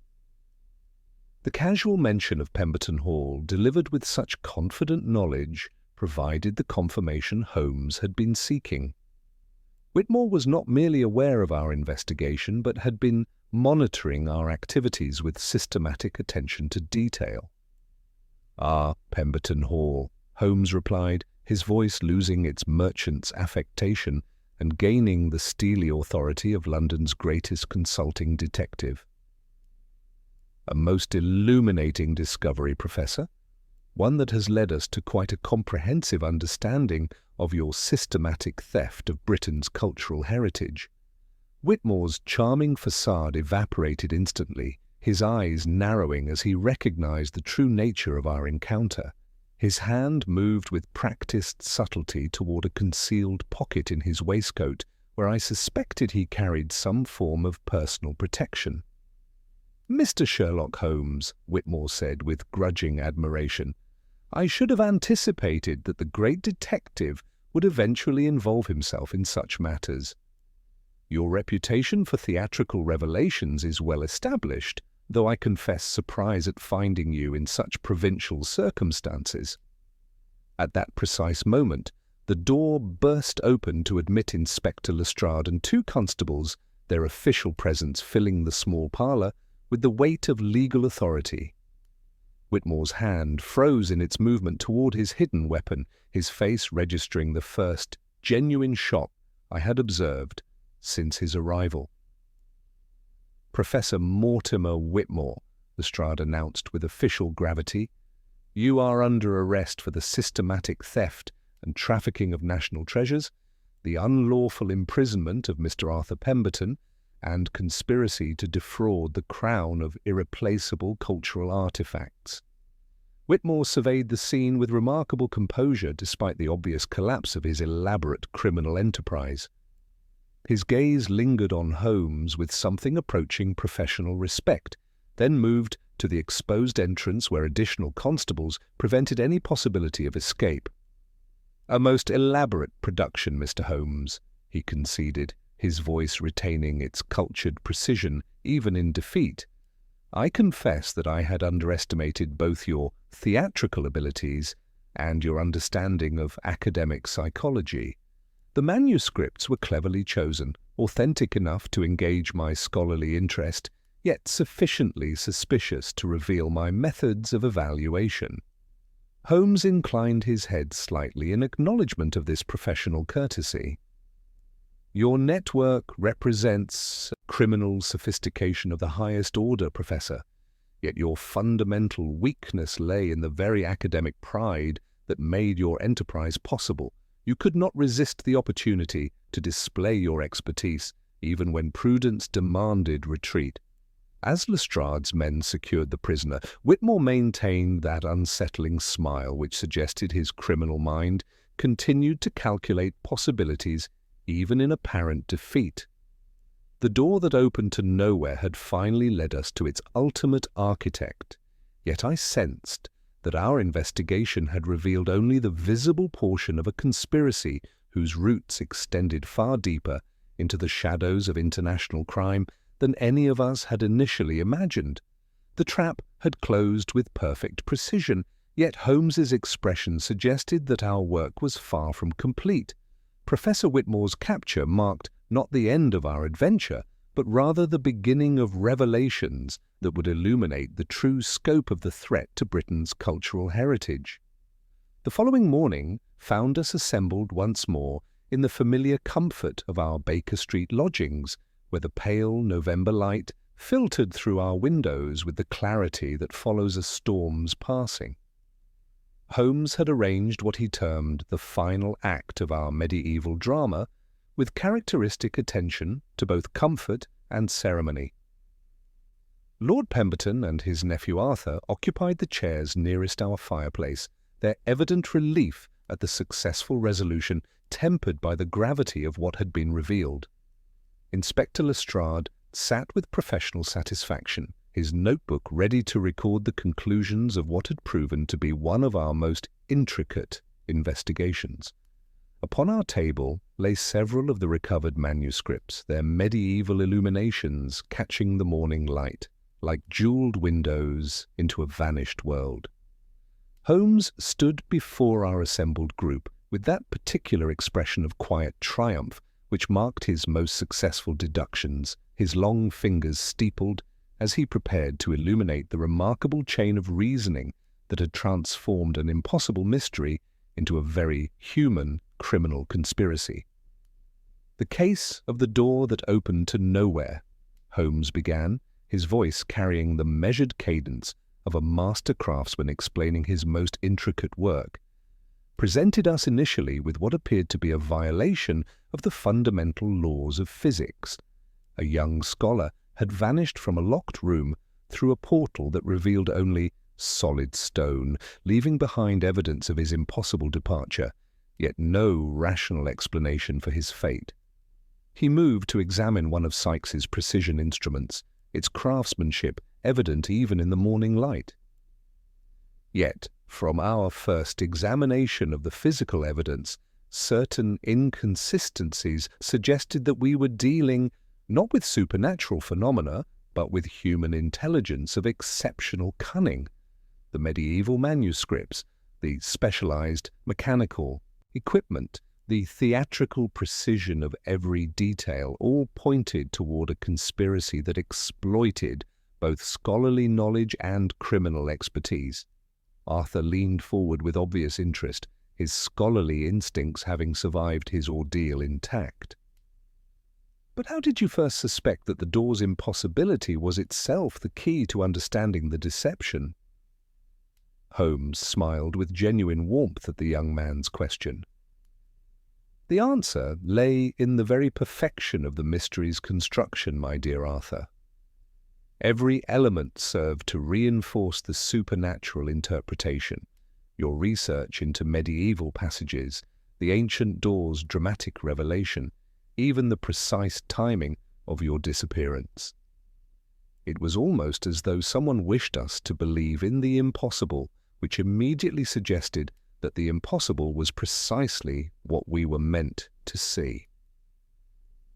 S2: The casual mention of Pemberton Hall, delivered with such confident knowledge, provided the confirmation Holmes had been seeking. Whitmore was not merely aware of our investigation, but had been monitoring our activities with systematic attention to detail. "Ah, Pemberton Hall," Holmes replied, his voice losing its merchant's affectation and gaining the steely authority of London's greatest consulting detective. "A most illuminating discovery, Professor. One that has led us to quite a comprehensive understanding of your systematic theft of Britain's cultural heritage." Whitmore's charming facade evaporated instantly, his eyes narrowing as he recognized the true nature of our encounter. His hand moved with practiced subtlety toward a concealed pocket in his waistcoat, where I suspected he carried some form of personal protection. "Mr. Sherlock Holmes," Whitmore said with grudging admiration, "I should have anticipated that the great detective would eventually involve himself in such matters. Your reputation for theatrical revelations is well established, though I confess surprise at finding you in such provincial circumstances." At that precise moment, the door burst open to admit Inspector Lestrade and 2 constables, their official presence filling the small parlour with the weight of legal authority. Whitmore's hand froze in its movement toward his hidden weapon, his face registering the first genuine shock I had observed since his arrival. "Professor Mortimer Whitmore," Lestrade announced with official gravity, "you are under arrest for the systematic theft and trafficking of national treasures, the unlawful imprisonment of Mr. Arthur Pemberton, and conspiracy to defraud the Crown of irreplaceable cultural artifacts." Whitmore surveyed the scene with remarkable composure despite the obvious collapse of his elaborate criminal enterprise. His gaze lingered on Holmes with something approaching professional respect, then moved to the exposed entrance where additional constables prevented any possibility of escape. "A most elaborate production, Mr. Holmes," he conceded, his voice retaining its cultured precision even in defeat. "I confess that I had underestimated both your theatrical abilities and your understanding of academic psychology. The manuscripts were cleverly chosen, authentic enough to engage my scholarly interest, yet sufficiently suspicious to reveal my methods of evaluation." Holmes inclined his head slightly in acknowledgement of this professional courtesy. "Your network represents criminal sophistication of the highest order, Professor, yet your fundamental weakness lay in the very academic pride that made your enterprise possible. You could not resist the opportunity to display your expertise, even when prudence demanded retreat." As Lestrade's men secured the prisoner, Whitmore maintained that unsettling smile which suggested his criminal mind continued to calculate possibilities even in apparent defeat. The door that opened to nowhere had finally led us to its ultimate architect, yet I sensed that our investigation had revealed only the visible portion of a conspiracy whose roots extended far deeper into the shadows of international crime than any of us had initially imagined. The trap had closed with perfect precision, yet Holmes's expression suggested that our work was far from complete. Professor Whitmore's capture marked not the end of our adventure, but rather the beginning of revelations that would illuminate the true scope of the threat to Britain's cultural heritage. The following morning found us assembled once more in the familiar comfort of our Baker Street lodgings, where the pale November light filtered through our windows with the clarity that follows a storm's passing. Holmes had arranged what he termed the final act of our medieval drama, with characteristic attention to both comfort and ceremony. Lord Pemberton and his nephew Arthur occupied the chairs nearest our fireplace, their evident relief at the successful resolution tempered by the gravity of what had been revealed. Inspector Lestrade sat with professional satisfaction, his notebook ready to record the conclusions of what had proven to be one of our most intricate investigations. Upon our table lay several of the recovered manuscripts, their medieval illuminations catching the morning light, like jeweled windows into a vanished world. Holmes stood before our assembled group with that particular expression of quiet triumph which marked his most successful deductions, his long fingers steepled as he prepared to illuminate the remarkable chain of reasoning that had transformed an impossible mystery into a very human criminal conspiracy. "The case of the door that opened to nowhere," Holmes began, his voice carrying the measured cadence of a master craftsman explaining his most intricate work, "presented us initially with what appeared to be a violation of the fundamental laws of physics. A young scholar had vanished from a locked room through a portal that revealed only solid stone, leaving behind evidence of his impossible departure, yet no rational explanation for his fate. He moved to examine one of Sykes's precision instruments, its craftsmanship evident even in the morning light. Yet, from our first examination of the physical evidence, certain inconsistencies suggested that we were dealing not with supernatural phenomena, but with human intelligence of exceptional cunning. The medieval manuscripts, the specialized mechanical equipment, the theatrical precision of every detail all pointed toward a conspiracy that exploited both scholarly knowledge and criminal expertise. Arthur leaned forward with obvious interest, his scholarly instincts having survived his ordeal intact. "But how did you first suspect that the door's impossibility was itself the key to understanding the deception?" Holmes smiled with genuine warmth at the young man's question. "The answer lay in the very perfection of the mystery's construction, my dear Arthur. Every element served to reinforce the supernatural interpretation. Your research into medieval passages, the ancient door's dramatic revelation, even the precise timing of your disappearance. It was almost as though someone wished us to believe in the impossible, which immediately suggested that the impossible was precisely what we were meant to see."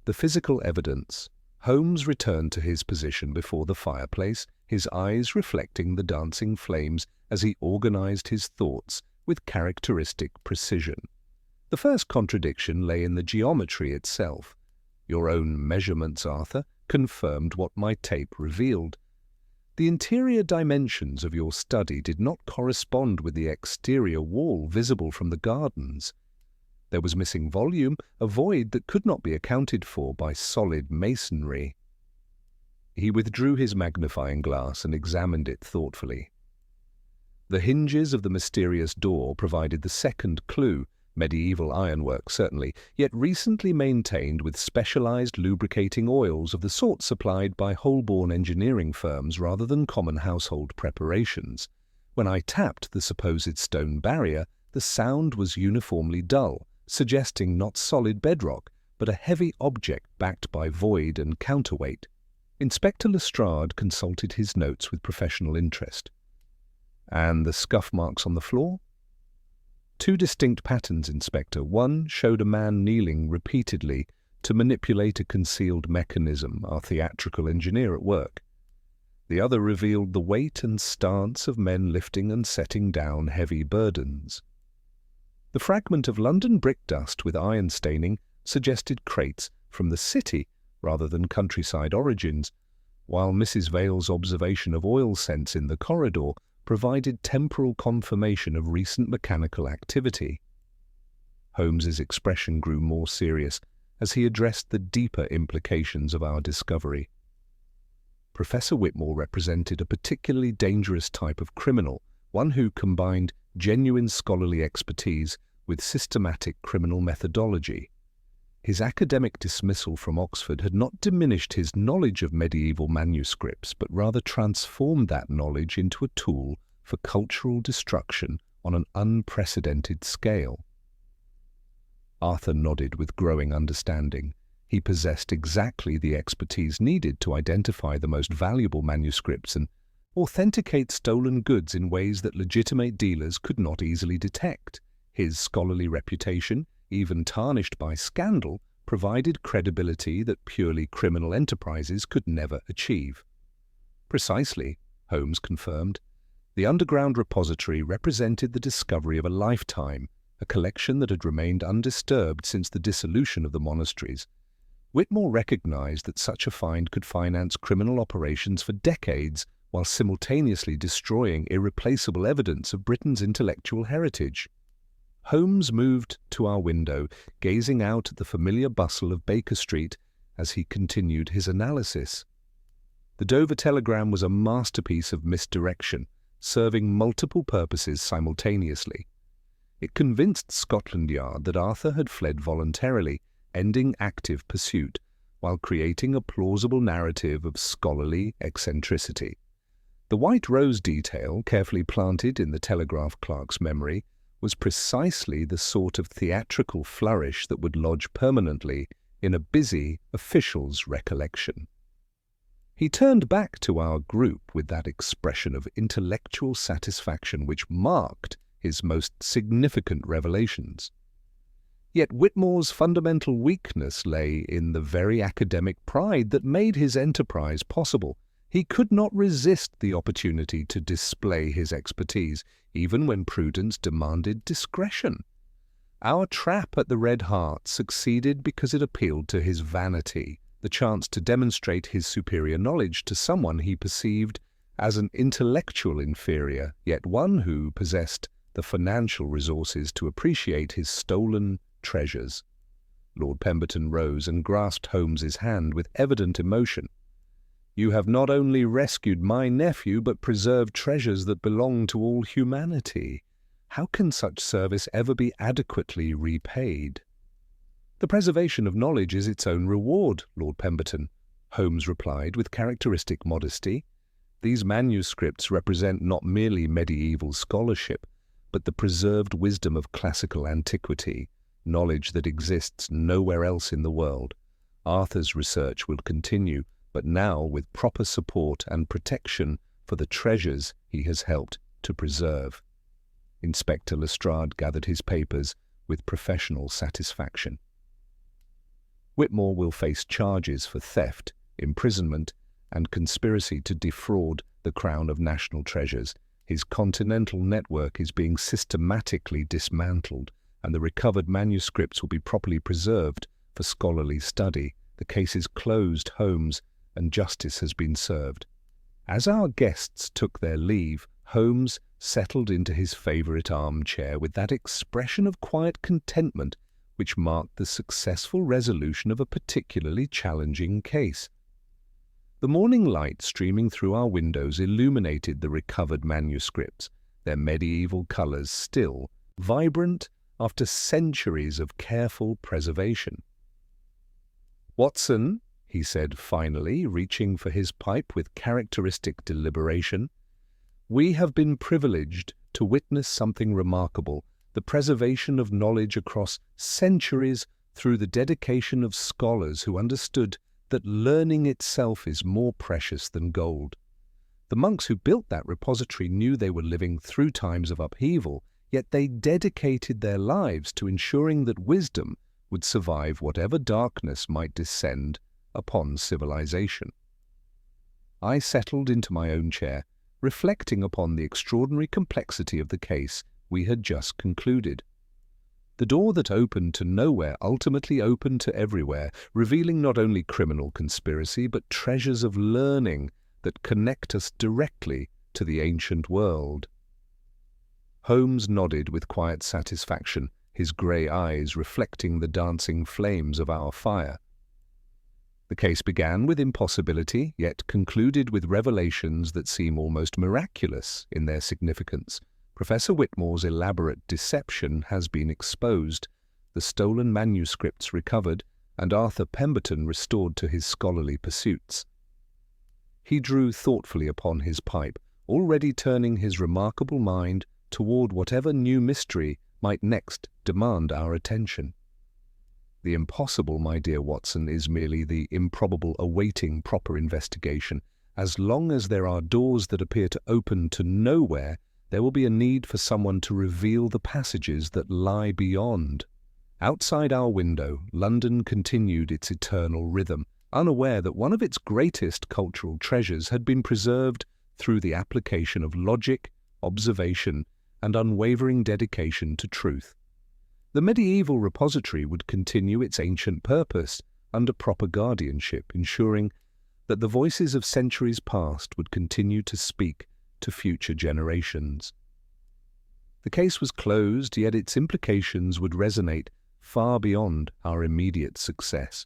S2: The physical evidence. Holmes returned to his position before the fireplace, his eyes reflecting the dancing flames as he organized his thoughts with characteristic precision. The first contradiction lay in the geometry itself. Your own measurements, Arthur, confirmed what my tape revealed. The interior dimensions of your study did not correspond with the exterior wall visible from the gardens. There was missing volume, a void that could not be accounted for by solid masonry. He withdrew his magnifying glass and examined it thoughtfully. The hinges of the mysterious door provided the second clue, medieval ironwork certainly, yet recently maintained with specialized lubricating oils of the sort supplied by Holborn engineering firms rather than common household preparations. When I tapped the supposed stone barrier, the sound was uniformly dull, suggesting not solid bedrock, but a heavy object backed by void and counterweight. Inspector Lestrade consulted his notes with professional interest. "And the scuff marks on the floor?" "Two distinct patterns, Inspector. One showed a man kneeling repeatedly to manipulate a concealed mechanism, our theatrical engineer at work. The other revealed the weight and stance of men lifting and setting down heavy burdens. The fragment of London brick dust with iron staining suggested crates from the city rather than countryside origins, while Mrs. Vale's observation of oil scents in the corridor provided temporal confirmation of recent mechanical activity." Holmes's expression grew more serious as he addressed the deeper implications of our discovery. Professor Whitmore represented a particularly dangerous type of criminal, one who combined genuine scholarly expertise with systematic criminal methodology. His academic dismissal from Oxford had not diminished his knowledge of medieval manuscripts, but rather transformed that knowledge into a tool for cultural destruction on an unprecedented scale. Arthur nodded with growing understanding. He possessed exactly the expertise needed to identify the most valuable manuscripts and authenticate stolen goods in ways that legitimate dealers could not easily detect. His scholarly reputation, even tarnished by scandal, provided credibility that purely criminal enterprises could never achieve. "Precisely," Holmes confirmed. "The underground repository represented the discovery of a lifetime, a collection that had remained undisturbed since the dissolution of the monasteries. Whitmore recognized that such a find could finance criminal operations for decades while simultaneously destroying irreplaceable evidence of Britain's intellectual heritage." Holmes moved to our window, gazing out at the familiar bustle of Baker Street as he continued his analysis. The Dover telegram was a masterpiece of misdirection, serving multiple purposes simultaneously. It convinced Scotland Yard that Arthur had fled voluntarily, ending active pursuit, while creating a plausible narrative of scholarly eccentricity. The white rose detail, carefully planted in the telegraph clerk's memory, was precisely the sort of theatrical flourish that would lodge permanently in a busy official's recollection. He turned back to our group with that expression of intellectual satisfaction which marked his most significant revelations. Yet Whitmore's fundamental weakness lay in the very academic pride that made his enterprise possible. He could not resist the opportunity to display his expertise, even when prudence demanded discretion. Our trap at the Red Hart succeeded because it appealed to his vanity, the chance to demonstrate his superior knowledge to someone he perceived as an intellectual inferior, yet one who possessed the financial resources to appreciate his stolen treasures. Lord Pemberton rose and grasped Holmes's hand with evident emotion. "You have not only rescued my nephew, but preserved treasures that belong to all humanity. How can such service ever be adequately repaid?" "The preservation of knowledge is its own reward, Lord Pemberton," Holmes replied with characteristic modesty. "These manuscripts represent not merely medieval scholarship, but the preserved wisdom of classical antiquity, knowledge that exists nowhere else in the world. Arthur's research will continue, but now with proper support and protection for the treasures he has helped to preserve." Inspector Lestrade gathered his papers with professional satisfaction. "Whitmore will face charges for theft, imprisonment, and conspiracy to defraud the Crown of national treasures. His continental network is being systematically dismantled, and the recovered manuscripts will be properly preserved for scholarly study. The case is closed, Holmes, and justice has been served." As our guests took their leave, Holmes settled into his favourite armchair with that expression of quiet contentment which marked the successful resolution of a particularly challenging case. The morning light streaming through our windows illuminated the recovered manuscripts, their medieval colours still vibrant after centuries of careful preservation. "Watson," he said finally, reaching for his pipe with characteristic deliberation, "we have been privileged to witness something remarkable, the preservation of knowledge across centuries through the dedication of scholars who understood that learning itself is more precious than gold. The monks who built that repository knew they were living through times of upheaval, yet they dedicated their lives to ensuring that wisdom would survive whatever darkness might descend upon civilization." I settled into my own chair, reflecting upon the extraordinary complexity of the case we had just concluded. The door that opened to nowhere ultimately opened to everywhere, revealing not only criminal conspiracy but treasures of learning that connect us directly to the ancient world. Holmes nodded with quiet satisfaction, his grey eyes reflecting the dancing flames of our fire. The case began with impossibility, yet concluded with revelations that seem almost miraculous in their significance. Professor Whitmore's elaborate deception has been exposed, the stolen manuscripts recovered, and Arthur Pemberton restored to his scholarly pursuits. He drew thoughtfully upon his pipe, already turning his remarkable mind toward whatever new mystery might next demand our attention. "The impossible, my dear Watson, is merely the improbable awaiting proper investigation. As long as there are doors that appear to open to nowhere, there will be a need for someone to reveal the passages that lie beyond." Outside our window, London continued its eternal rhythm, unaware that one of its greatest cultural treasures had been preserved through the application of logic, observation, and unwavering dedication to truth. The medieval repository would continue its ancient purpose under proper guardianship, ensuring that the voices of centuries past would continue to speak to future generations. The case was closed, yet its implications would resonate far beyond our immediate success.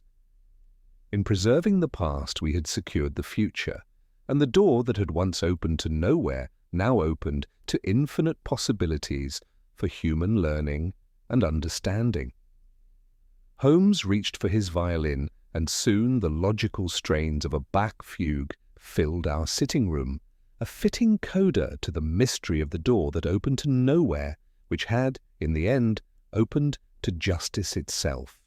S2: In preserving the past, we had secured the future, and the door that had once opened to nowhere now opened to infinite possibilities for human learning and understanding. Holmes reached for his violin, and soon the logical strains of a Bach fugue filled our sitting room, a fitting coda to the mystery of the door that opened to nowhere, which had, in the end, opened to justice itself.